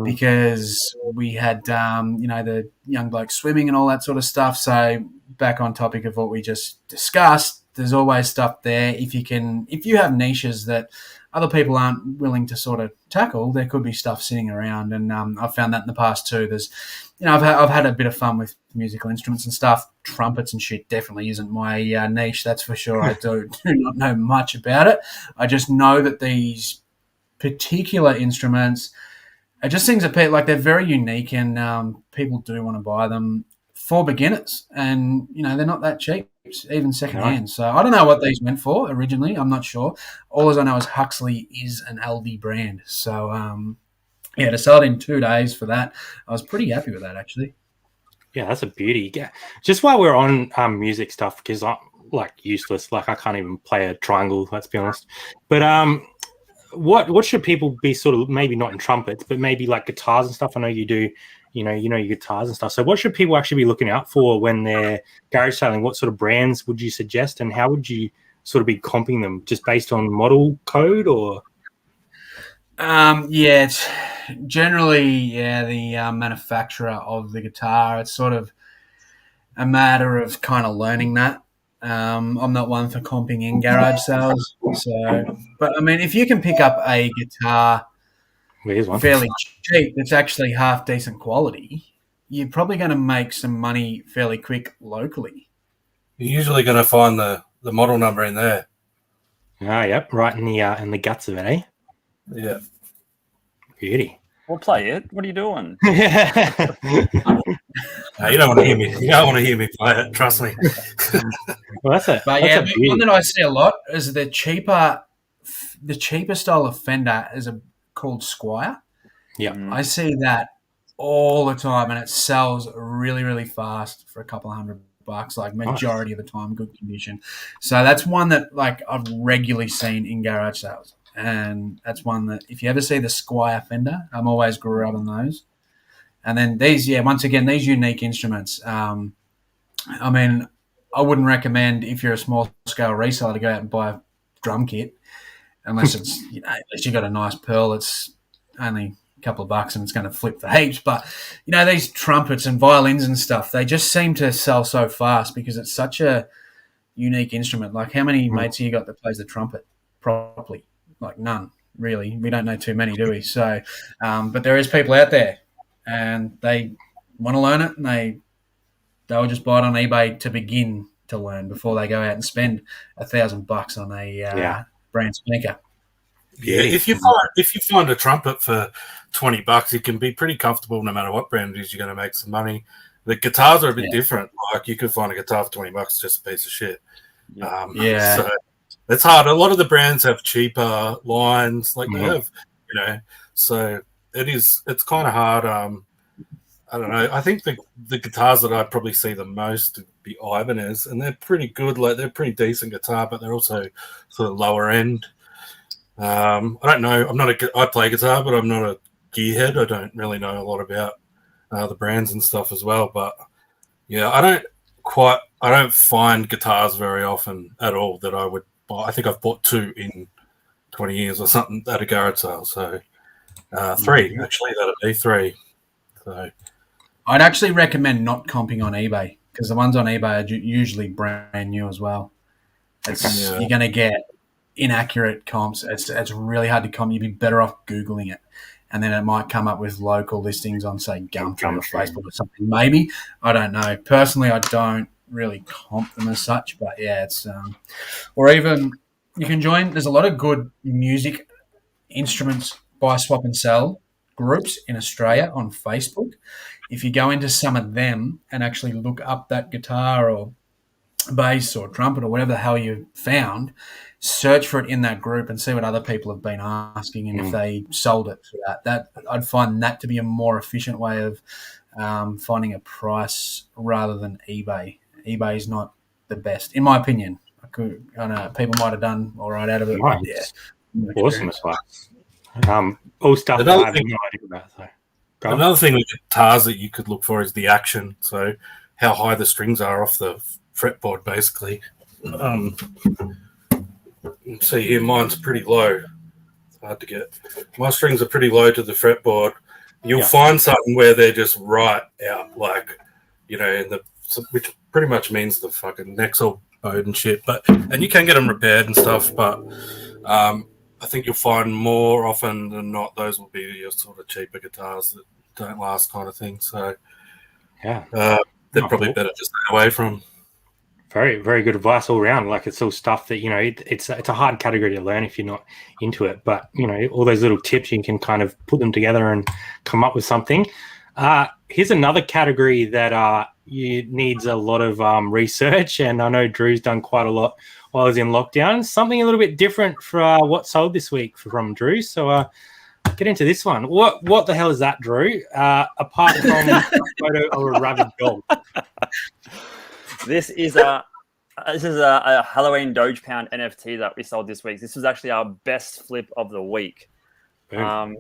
because we had, the young bloke swimming and all that sort of stuff. So back on topic of what we just discussed, there's always stuff there. If you have niches that other people aren't willing to sort of tackle, there could be stuff sitting around. And I've found that in the past too. There's, I've had a bit of fun with musical instruments and stuff. Trumpets and shit definitely isn't my niche, that's for sure. I do not know much about it. I just know that these particular instruments, it just seems like they're very unique, and people do want to buy them for beginners. And, they're not that cheap, even secondhand. So I don't know what these went for originally. I'm not sure. All I know is Huxley is an Aldi brand. So, to sell it in 2 days for that, I was pretty happy with that, actually.
Yeah, that's a beauty. Yeah. Just while we're on music stuff, because I'm useless. I can't even play a triangle, let's be honest. But what should people be sort of, maybe not in trumpets, but maybe like guitars and stuff? I know you do, your guitars and stuff. So what should people actually be looking out for when they're garage selling? What sort of brands would you suggest, and how would you sort of be comping them? Just based on model code, or?
It's generally, the manufacturer of the guitar. It's sort of a matter of kind of learning that. I'm not one for comping in garage sales. So, but I mean, if you can pick up a guitar fairly cheap, that's actually half decent quality, you're probably going to make some money fairly quick locally.
You're usually going to find the model number in there.
Yep, right in the guts of it, eh?
Yeah.
Beauty.
We'll play it. What are you doing?
No, you don't want to hear me. You don't want to hear me play it. Trust me.
Well,
one that I see a lot is the cheaper style of Fender is called Squire.
Yeah,
I see that all the time, and it sells really, really fast for a couple of $100. Like majority of the time, good condition. So that's one that I've regularly seen in garage sales. And that's one that if you ever see the Squire Fender, I'm always grabbing those. And then these, once again, these unique instruments. I mean, I wouldn't recommend if you're a small scale reseller to go out and buy a drum kit, unless it's unless you got a nice Pearl. It's only a couple of bucks and it's going to flip for heaps. But these trumpets and violins and stuff, they just seem to sell so fast because it's such a unique instrument. Like, how many mates have you got that plays the trumpet properly? None, really. We don't know too many, do we? So, but there is people out there, and they want to learn it, and they'll just buy it on eBay to begin to learn before they go out and spend $1,000 on a brand speaker.
Yeah, if you find a trumpet for $20, it can be pretty comfortable no matter what brand it is. You're going to make some money. The guitars are a bit different. You could find a guitar for $20, just a piece of shit. So it's hard. A lot of the brands have cheaper lines, they have, so it's kind of hard. I don't know. I think the guitars that I probably see the most would be Ibanez, and they're pretty good. They're pretty decent guitar, but they're also sort of lower end. I don't know. I play guitar, but I'm not a gearhead. I don't really know a lot about the brands and stuff as well. But yeah, I don't find guitars very often at all that I would buy. I think I've bought 2 in 20 years or something at a garage sale. So 3, actually, that'd be 3. So
I'd actually recommend not comping on eBay because the ones on eBay are usually brand new as well. You're going to get inaccurate comps. It's really hard to comp. You'd be better off Googling it. And then it might come up with local listings on, say, Gumtree or Facebook or something. Maybe. I don't know. Personally, I don't really comp them as such. But, yeah, it's or even you can join. There's a lot of good music instruments buy, swap, and sell groups in Australia on Facebook. If you go into some of them and actually look up that guitar or bass or trumpet or whatever the hell you found, search for it in that group and see what other people have been asking and if they sold it for that. I'd find that to be a more efficient way of finding a price rather than eBay. eBay is not the best, in my opinion. I know people might have done all right out of it.
Nice.
But yeah,
Awesome advice. All stuff that I have no idea about. So.
Another thing with guitars that you could look for is the action. So how high the strings are off the fretboard, basically. See here, mine's pretty low. It's hard to get. My strings are pretty low to the fretboard. You'll find something where they're just right out, like, you know, which pretty much means the fucking neck's all bowed and shit. And you can get them repaired and stuff, but I think you'll find more often than not those will be your sort of cheaper guitars that don't last kind of thing. So they're probably better to stay away from.
Very, very good advice all around. Like, it's all stuff that, you know, it's a hard category to learn if you're not into it. But, you know, all those little tips, you can kind of put them together and come up with something. Here's another category that needs a lot of research. And I know Drew's done quite a lot while I was in lockdown. Something a little bit different for what sold this week from Drew. So get into this one. What the hell is that, Drew? Apart from a photo of a rabid dog.
This is a Halloween Doge Pound NFT that we sold this week. This was actually our best flip of the week. So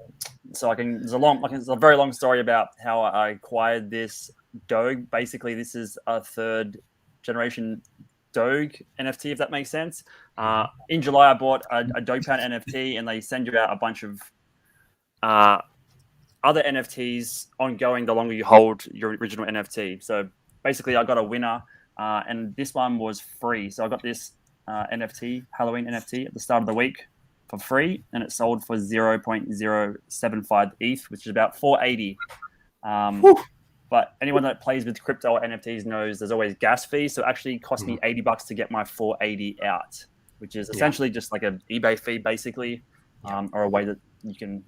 it's a very long story about how I acquired this Doge. Basically, this is a 3rd generation Doge NFT, if that makes sense. In July, I bought a Doge Pound NFT, and they send you out a bunch of other NFTs ongoing the longer you hold your original NFT. So basically, I got a winner. And this one was free. So I got this Halloween NFT at the start of the week for free, and it sold for 0.075 ETH, which is about 480. But anyone that plays with crypto or NFTs knows there's always gas fees. So it actually cost me $80 to get my 480 out, which is essentially just like an eBay fee, basically, or a way that you can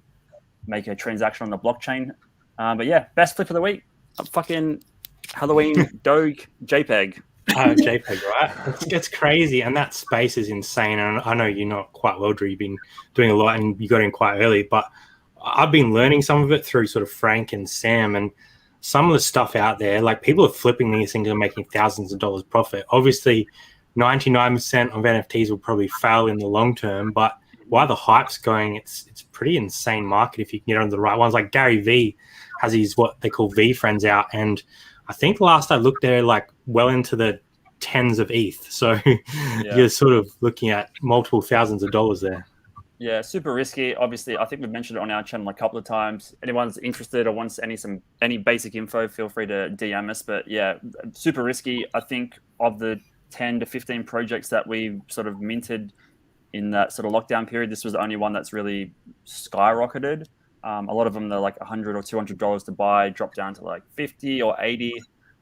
make a transaction on the blockchain. But yeah, best flip of the week. Fucking Halloween Doge JPEG.
JPEG, right? It's crazy, and that space is insane. And I know you're not quite well, Drew. You've been doing a lot, and you got in quite early. But I've been learning some of it through sort of Frank and Sam, and some of the stuff out there. Like, people are flipping these things and making thousands of dollars profit. Obviously, 99% of NFTs will probably fail in the long term, but while the hype's going, it's pretty insane market if you can get on the right ones. Like Gary V has his what they call V friends out, and I think last I looked, they're like well into the tens of ETH. So you're sort of looking at multiple thousands of dollars there.
Yeah, super risky. Obviously, I think we've mentioned it on our channel a couple of times. Anyone's interested or wants any basic info, feel free to DM us. But yeah, super risky. I think of the 10 to 15 projects that we sort of minted in that sort of lockdown period, this was the only one that's really skyrocketed. A lot of them, they're like $100 or $200 to buy, drop down to like 50 or 80.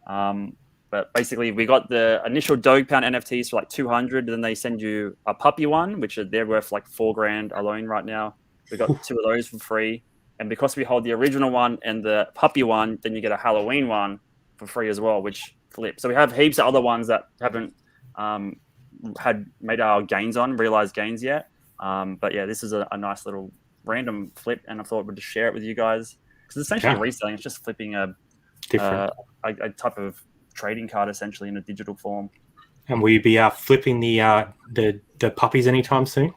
But basically, we got the initial Doge Pound NFTs for like 200. Then they send you a puppy one, which they're worth like $4,000 alone right now. We got 2 of those for free. And because we hold the original one and the puppy one, then you get a Halloween one for free as well, which flips. So we have heaps of other ones that haven't had made our realized gains yet. But yeah, this is a nice little random flip, and I thought we'd just share it with you guys because it's essentially reselling. It's just flipping a type of trading card essentially in a digital form.
And will you be flipping the puppies anytime soon?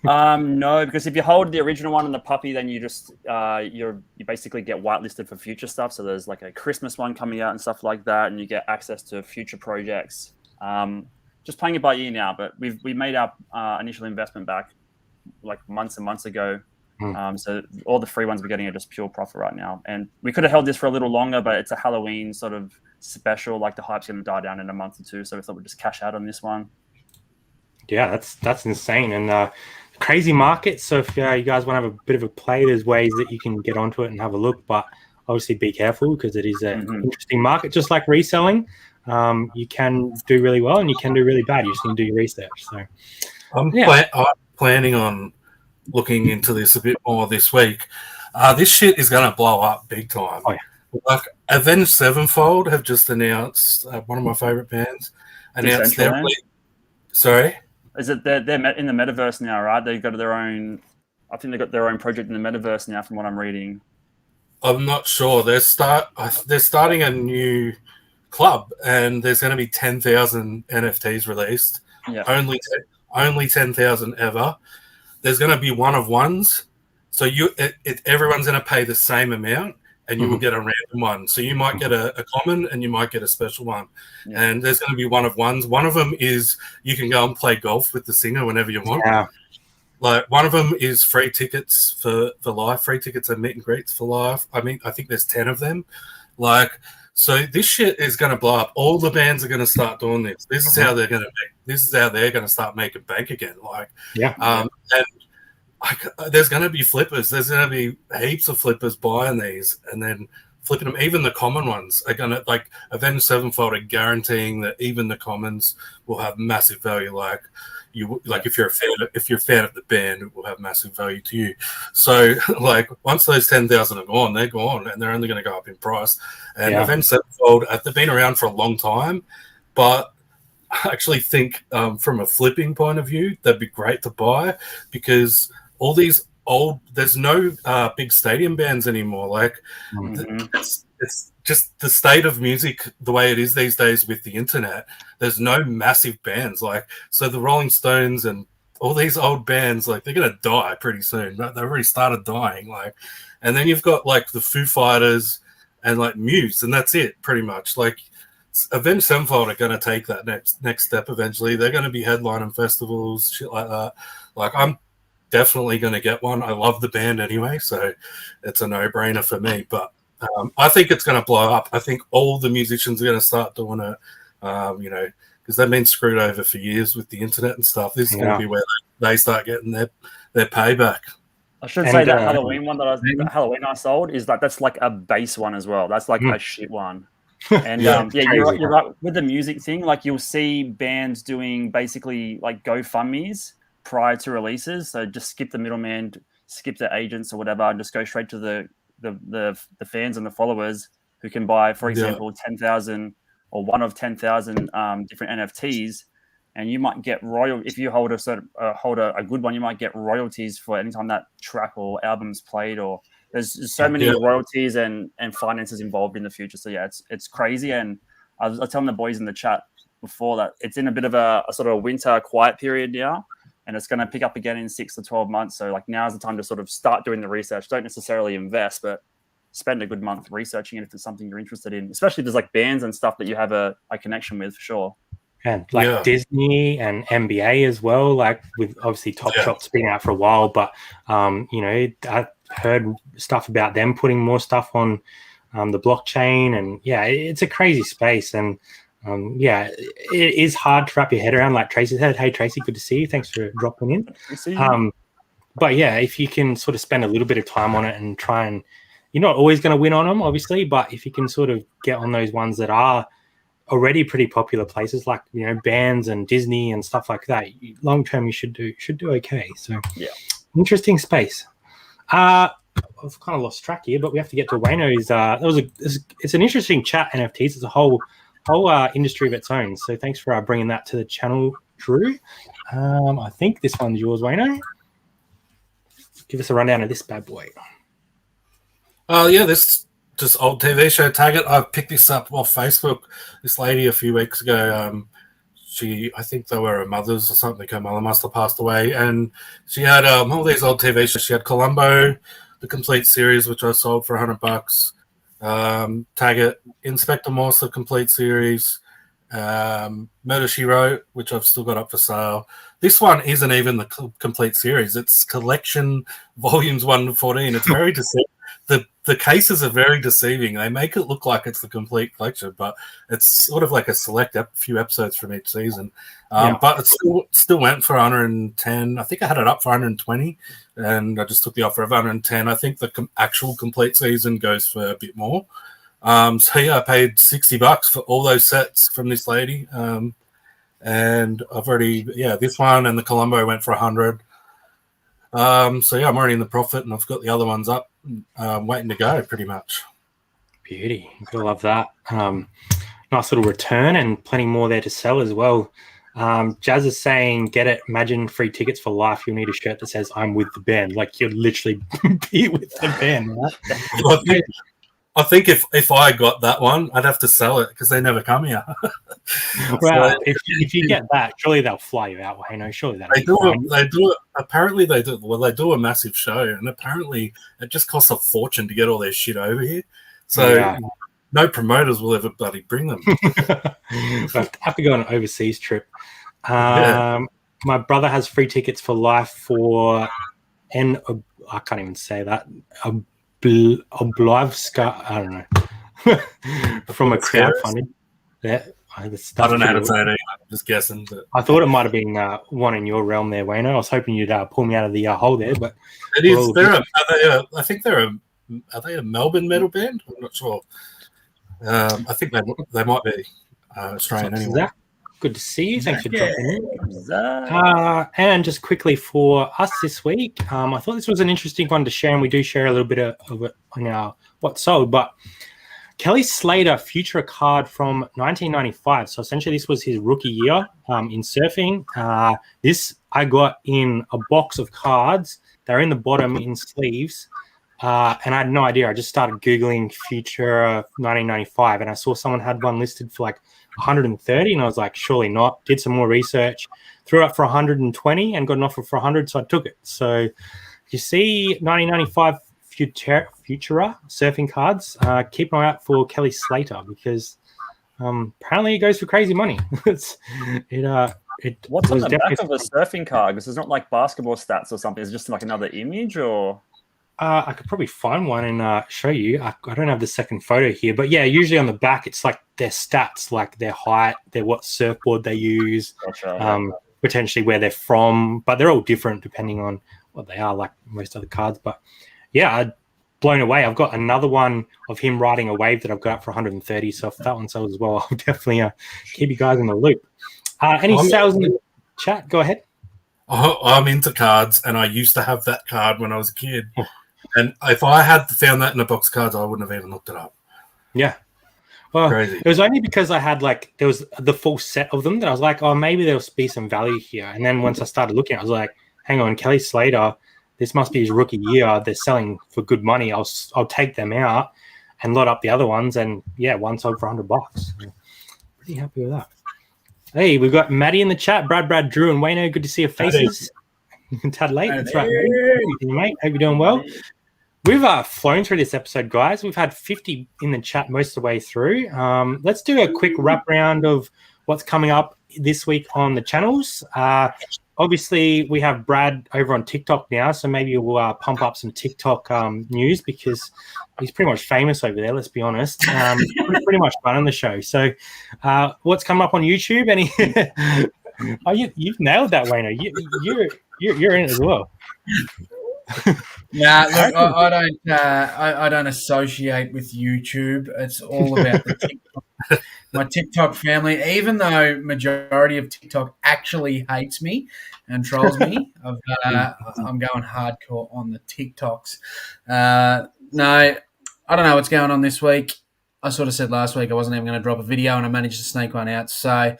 No, because if you hold the original one and the puppy, then you just you basically get whitelisted for future stuff. So there's like a Christmas one coming out and stuff like that, and you get access to future projects. Just playing it by ear now, but we made our initial investment back like months and months ago. So all the free ones we're getting are just pure profit right now. And we could have held this for a little longer, but it's a Halloween sort of special. Like the hype's going to die down in a month or two, so we thought we'd just cash out on this one.
Yeah, that's insane and crazy market. So if you guys want to have a bit of a play, there's ways that you can get onto it and have a look, but obviously be careful because it is an interesting market. Just like reselling, you can do really well and you can do really bad. You just need to do your research. So
I'm planning on looking into this a bit more this week. This shit is going to blow up big time.
Oh, yeah.
Like Avenged Sevenfold have just announced, one of my favorite bands, announced their Sorry?
Is it they're in the metaverse now, right? They've got their own. I think they've got their own project in the metaverse now, from what I'm reading. I'm
not sure. They're starting a new club, and there's going to be 10,000 NFTs released.
Yeah.
Only 10,000 ever. There's going to be one of ones, so everyone's going to pay the same amount, and you will get a random one. So you might get a common and you might get a special one. Yeah. And there's going to be one of ones. One of them is you can go and play golf with the singer whenever you want.
Yeah.
Like one of them is free tickets for life, free tickets and meet and greets for life. I mean, I think there's 10 of them. Like, so this shit is going to blow up. All the bands are going to start doing this. This is how they're going to start making bank again. Like, and there's going to be flippers. There's going to be heaps of flippers buying these and then flipping them. Even the common ones are going to, like, Avenged Sevenfold are guaranteeing that even the commons will have massive value. Like if you're a fan of the band, it will have massive value to you. So, like, once those 10,000 are gone, they're gone, and they're only going to go up in price. And Avenged Sevenfold, they've been around for a long time, but I actually think from a flipping point of view, they'd be great to buy because all these there's no big stadium bands anymore. Like, it's just the state of music the way it is these days with the internet. There's no massive bands. Like, so the Rolling Stones and all these old bands, like, they're going to die pretty soon. They've already started dying. Like, and then you've got, like, the Foo Fighters and, like, Muse, and that's it pretty much. Like, Avenged Sevenfold are going to take that next step eventually. They're going to be headlining festivals, shit like that. Like, I'm definitely going to get one. I love the band anyway, so it's a no-brainer for me. But I think it's going to blow up. I think all the musicians are going to start doing it, because they've been screwed over for years with the internet and stuff. This is going to be where they start getting their payback.
I should say that Halloween one Halloween I sold is that's like a base one as well. That's like a shit one. And you're right with the music thing. Like, you'll see bands doing basically like GoFundMes prior to releases. So just skip the middleman, skip the agents or whatever, and just go straight to the fans and the followers who can buy, for example, 10,000 or one of 10,000 different NFTs, and you might get if you hold a good one, you might get royalties for any time that track or album's played. Or there's so many royalties and finances involved in the future. So yeah, it's crazy. And I was telling the boys in the chat before that it's in a bit of a sort of winter quiet period now, and it's going to pick up again in 6 to 12 months. So, like, now's the time to sort of start doing the research. Don't necessarily invest, but spend a good month researching it if it's something you're interested in, especially if there's like bands and stuff that you have a connection with, for sure.
And like Disney and NBA as well, like, with obviously Top Shot's been out for a while, but I've heard stuff about them putting more stuff on the blockchain, and it's a crazy space. And it is hard to wrap your head around, like Tracy said. Hey, Tracy, good to see you. Thanks for dropping in. But if you can sort of spend a little bit of time on it and try and, you're not always going to win on them, obviously, but if you can sort of get on those ones that are already pretty popular places, like, bands and Disney and stuff like that, long term you should do okay. So interesting space. I've kind of lost track here, but we have to get to Wayno's. It's an interesting chat. NFTs. It's a whole industry of its own. So thanks for bringing that to the channel, Drew. I think this one's yours, Wayno. Give us a rundown of this bad boy.
This just old TV show Taggart. I picked this up off Facebook. This lady a few weeks ago, I think they were her mother's or something. Her mother must have passed away, and she had all these old TV shows. She had Columbo, the complete series, which I sold for $100. Taggart, Inspector Morse, the complete series. Murder, She Wrote, which I've still got up for sale. This one isn't even the complete series. It's collection volumes 1 to 14. It's very deceiving. The cases are very deceiving. They make it look like it's the complete collection, but it's sort of like a select few episodes from each season. But it still went for 110. I think I had it up for 120, and I just took the offer of 110. I think the actual complete season goes for a bit more. So yeah, I paid $60 for all those sets from this lady. And I've already, this one and the Columbo went for 100. So yeah, I'm already in the profit, and I've got the other ones up, waiting to go pretty much.
Beauty. I love that. Nice little return and plenty more there to sell as well. Jazz is saying, get it. Imagine free tickets for life. You'll need a shirt that says I'm with the band. Like you'll literally be with the band, right?
I think if I got that one, I'd have to sell it because they never come here.
Well, so, if you get that, surely they'll fly you out. Hey, no, surely that
they do it. Apparently, they do. Well, they do a massive show, and apparently, it just costs a fortune to get all their shit over here. So, no promoters will ever bloody bring them.
I have to go on an overseas trip. My brother has free tickets for life for I can't even say that. Oblivska, I don't know, from a crowdfunding. Yeah,
I don't know how to say it. I'm just guessing. But
I thought it might have been one in your realm there, Wayno. I was hoping you'd pull me out of the hole there, but
it is. I think are they a Melbourne metal band? I'm not sure. I think they might be Australian anyway.
Good to see you. Thanks for dropping in. And just quickly for us this week, I thought this was an interesting one to share, and we do share a little bit of it on our What Sold. But Kelly Slater Futura card from 1995. So essentially, this was his rookie year in surfing. This I got in a box of cards. They're in the bottom in sleeves. And I had no idea. I just started Googling Futura 1995, and I saw someone had one listed for like 130, and I was like, surely not. Did some more research, threw up for 120 and got an offer for 100, so I took it. So you see 1995 Futura surfing cards, keep an eye out for Kelly Slater because apparently it goes for crazy money.
What's on the back of a surfing card? This is not like basketball stats or something. It's just like another image, or
I could probably find one and show you. I don't have the second photo here, but yeah, usually on the back it's like their stats, like their height, what surfboard they use, potentially where they're from, but they're all different depending on what they are, like most other cards. But yeah, I'm blown away. I've got another one of him riding a wave that I've got for 130. So if that one sells as well, I'll definitely keep you guys in the loop. Any sales in the chat? Go ahead.
I'm into cards, and I used to have that card when I was a kid. And if I had found that in a box of cards, I wouldn't have even looked it up.
Yeah. Well,
crazy.
It was only because I had there was the full set of them that I was like, oh, maybe there'll be some value here. And then once I started looking, I was like, hang on, Kelly Slater, this must be his rookie year. They're selling for good money. I'll take them out and lot up the other ones. And yeah, one sold for $100. Pretty happy with that. Hey, we've got Maddie in the chat, Brad, Drew, and Wayno. Good to see your faces. Tad late. That's right, mate. Hope you're doing well. We've flown through this episode, guys. We've had 50 in the chat most of the way through. Let's do a quick wrap round of what's coming up this week on the channels. Obviously, we have Brad over on TikTok now, so maybe we'll pump up some TikTok news because he's pretty much famous over there, let's be honest. Pretty much running the show. So what's coming up on YouTube? You've nailed that, Wayno. You're in it as well.
Nah, look, I don't associate with YouTube. It's all about the TikTok. My TikTok family, even though majority of TikTok actually hates me and trolls me, I'm going hardcore on the TikToks. No, I don't know what's going on this week. I sort of said last week I wasn't even going to drop a video, and I managed to sneak one out. So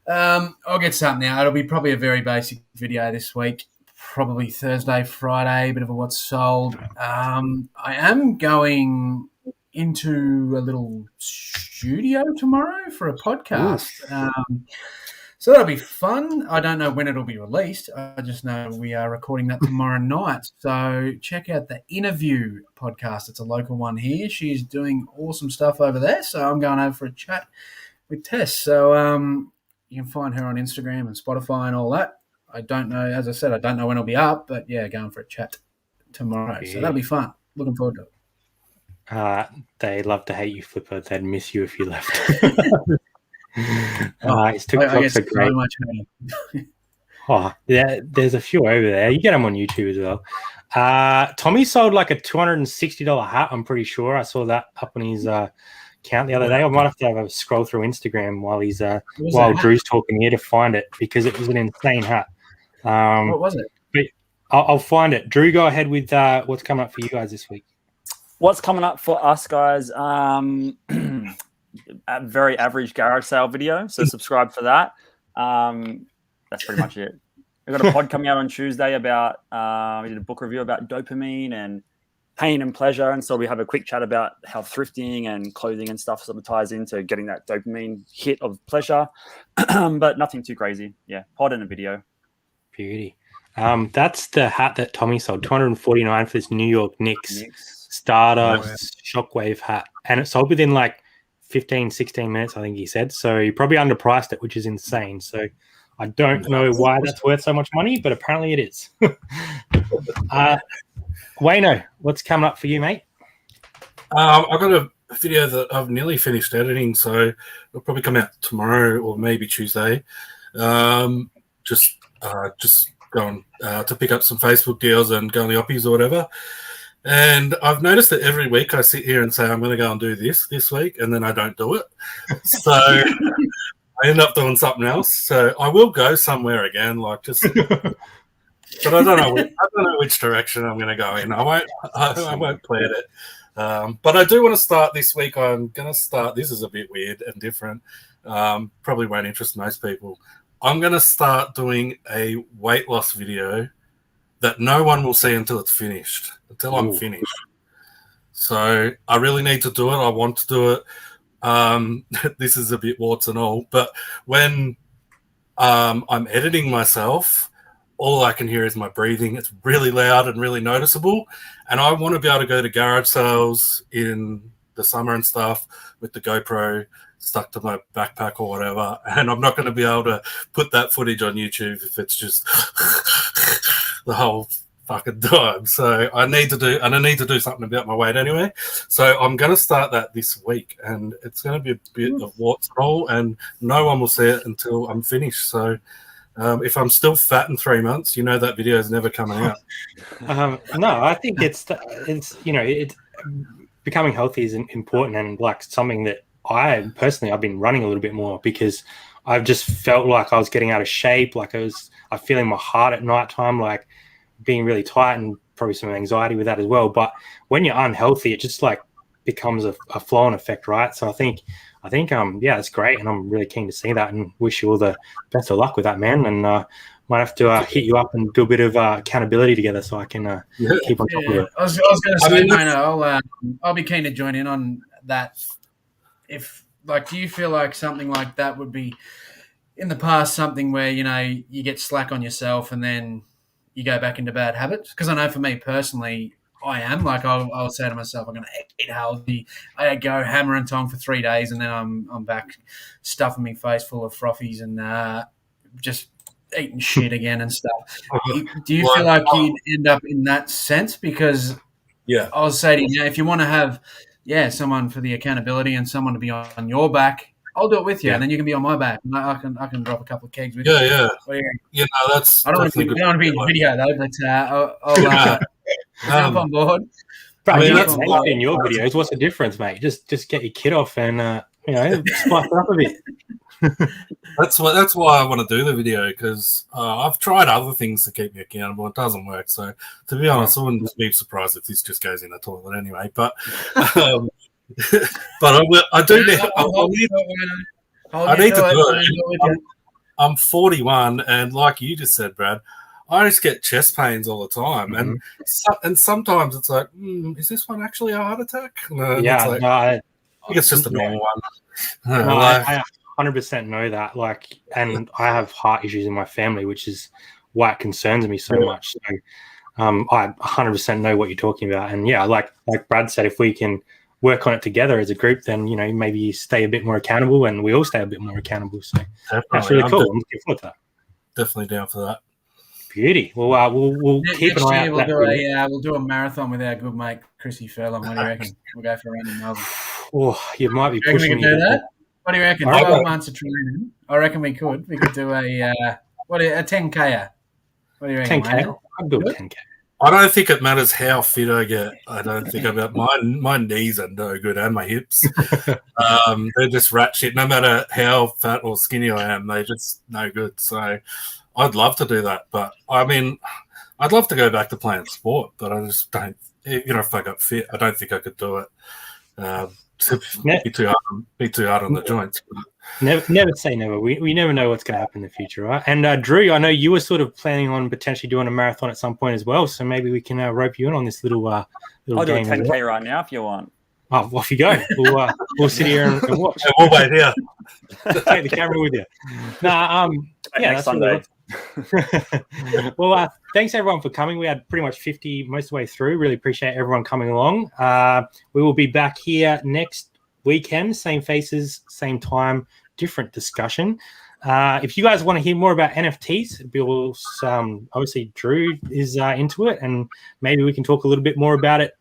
I'll get something out. It'll be probably a very basic video this week. Probably Thursday, Friday, a bit of a what's sold. I am going into a little studio tomorrow for a podcast. So that'll be fun. I don't know when it'll be released. I just know we are recording that tomorrow night. So check out the Interview podcast. It's a local one here. She's doing awesome stuff over there. So I'm going over for a chat with Tess. So you can find her on Instagram and Spotify and all that. I don't know. As I said, I don't know when it'll be up, but yeah, going for a chat tomorrow. So that'll be fun. Looking forward to it.
They love to hate you, Flipper. They'd miss you if you left. His
I
TikToks
guess
are great.
so much money.
Oh, yeah, there's a few over there. You get them on YouTube as well. Tommy sold like a $260 hat. I'm pretty sure I saw that up on his account the other day. I might have to have a scroll through Instagram while Drew's talking here to find it, because it was an insane hat.
What was it?
But I'll find it. Drew, go ahead with what's coming up for you guys this week.
What's coming up for us, guys? A very average garage sale video, so subscribe for that. That's pretty much it. We've got a pod coming out on Tuesday about we did a book review about dopamine and pain and pleasure, and so we have a quick chat about how thrifting and clothing and stuff sort of ties into getting that dopamine hit of pleasure, but nothing too crazy. Yeah, pod and a video.
Beauty. That's the hat that Tommy sold, $249 for this New York Knicks starter shockwave hat, and it sold within like 15, 16 minutes, I think he said. So he probably underpriced it, which is insane. So I don't know why that's worth so much money, but apparently it is. Wayno, what's coming up for you, mate?
I've got a video that I've nearly finished editing, so it'll probably come out tomorrow or maybe Tuesday. Just going to pick up some Facebook deals and go on the oppies or whatever. And I've noticed that every week I sit here and say, I'm going to go and do this week, and then I don't do it. So I end up doing something else. So I will go somewhere again, but I don't know which direction I'm going to go in. I won't plan it. But I do want to start this week. I'm going to start. This is a bit weird and different. Probably won't interest most people. I'm going to start doing a weight loss video that no one will see until it's finished, until I'm finished. So I really need to do it. I want to do it. This is a bit warts and all, but when I'm editing myself, all I can hear is my breathing. It's really loud and really noticeable. And I want to be able to go to garage sales in the summer and stuff with the GoPro stuck to my backpack or whatever. And I'm not going to be able to put that footage on YouTube if it's just the whole fucking time. So I need to do something about my weight anyway. So I'm going to start that this week, and it's going to be a bit of warts and all, and no one will see it until I'm finished. So if I'm still fat in 3 months, you know that video is never coming out.
No, I think it's becoming healthy is important, and like something that I've been running a little bit more because I've just felt like I was getting out of shape. Like I'm feeling my heart at nighttime, like being really tight, and probably some anxiety with that as well. But when you're unhealthy, it just like becomes a flow-on effect, right? So I think it's great, and I'm really keen to see that, and wish you all the best of luck with that, man. And might have to hit you up and do a bit of accountability together so I can keep on top of it.
I was going to say, Wayno, I'll be keen to join in on that. If do you feel like something like that would be in the past something where you get slack on yourself and then you go back into bad habits? Because I know for me personally, I am I'll say to myself, I'm going to eat healthy. I go hammer and tong for 3 days, and then I'm back stuffing my face full of frothies and just eating shit again and stuff. Do you feel like you'd end up in that sense? Because I was saying, if you want to have someone for the accountability and someone to be on your back, I'll do it with you, and then you can be on my back. And I can drop a couple of kegs with you.
Yeah. That's.
I don't want to be in the video though, but I'll jump on board.
Bro, in your videos, what's the difference, mate? Just get your kid off and spice it up a bit.
That's why I want to do the video, because I've tried other things to keep me accountable. It doesn't work. So to be honest, I wouldn't be surprised if this just goes in the toilet anyway. But but I do need. I need to do it. I'm 41, and like you just said, Brad, I just get chest pains all the time, and sometimes it's like, is this one actually a heart attack? I think it's just a normal one.
100% know that. Like, and I have heart issues in my family, which is why it concerns me so much. So, I 100% know what you're talking about. And yeah, like Brad said, if we can work on it together as a group, then, you know, maybe you stay a bit more accountable and we all stay a bit more accountable. So that's really cool. I'm looking forward to that.
Definitely down for that.
Beauty. Well, we'll keep an eye out.
We'll do a marathon with our good mate Chrissy Furlong. What do you reckon? We'll go for a run in Melbourne.
Oh, you might be pushing me.
Do that? What do you reckon? 12 months of training. I reckon we could. We could do a 10K. What do you reckon?
10K. I'd do a 10K.
I don't think it matters how fit I get. I don't think about my knees are no good and my hips. They're just rat shit. No matter how fat or skinny I am, they're just no good. So I'd love to do that. But I mean, I'd love to go back to playing sport, but I just don't, you know, if I got fit, I don't think I could do it. Be too hard on the joints.
Never say never. We never know what's going to happen in the future, right? And Drew, I know you were sort of planning on potentially doing a marathon at some point as well, so maybe we can rope you in on this little
I'll do a 10K right now if you want.
Oh, off you go. We'll sit here and watch.
We'll wait here.
Take the camera with you. Yeah,
next Sunday.
Well, thanks everyone for coming. We had pretty much 50 most of the way through. Really appreciate everyone coming along. We will be back here next weekend, same faces, same time, different discussion. If you guys want to hear more about NFTs, Bill's obviously Drew is into it, and maybe we can talk a little bit more about it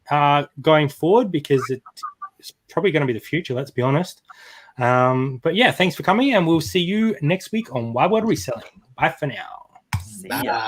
going forward, because it's probably going to be the future, let's be honest. But yeah, thanks for coming, and we'll see you next week on Wide World of Reselling. Bye for now.
See ya.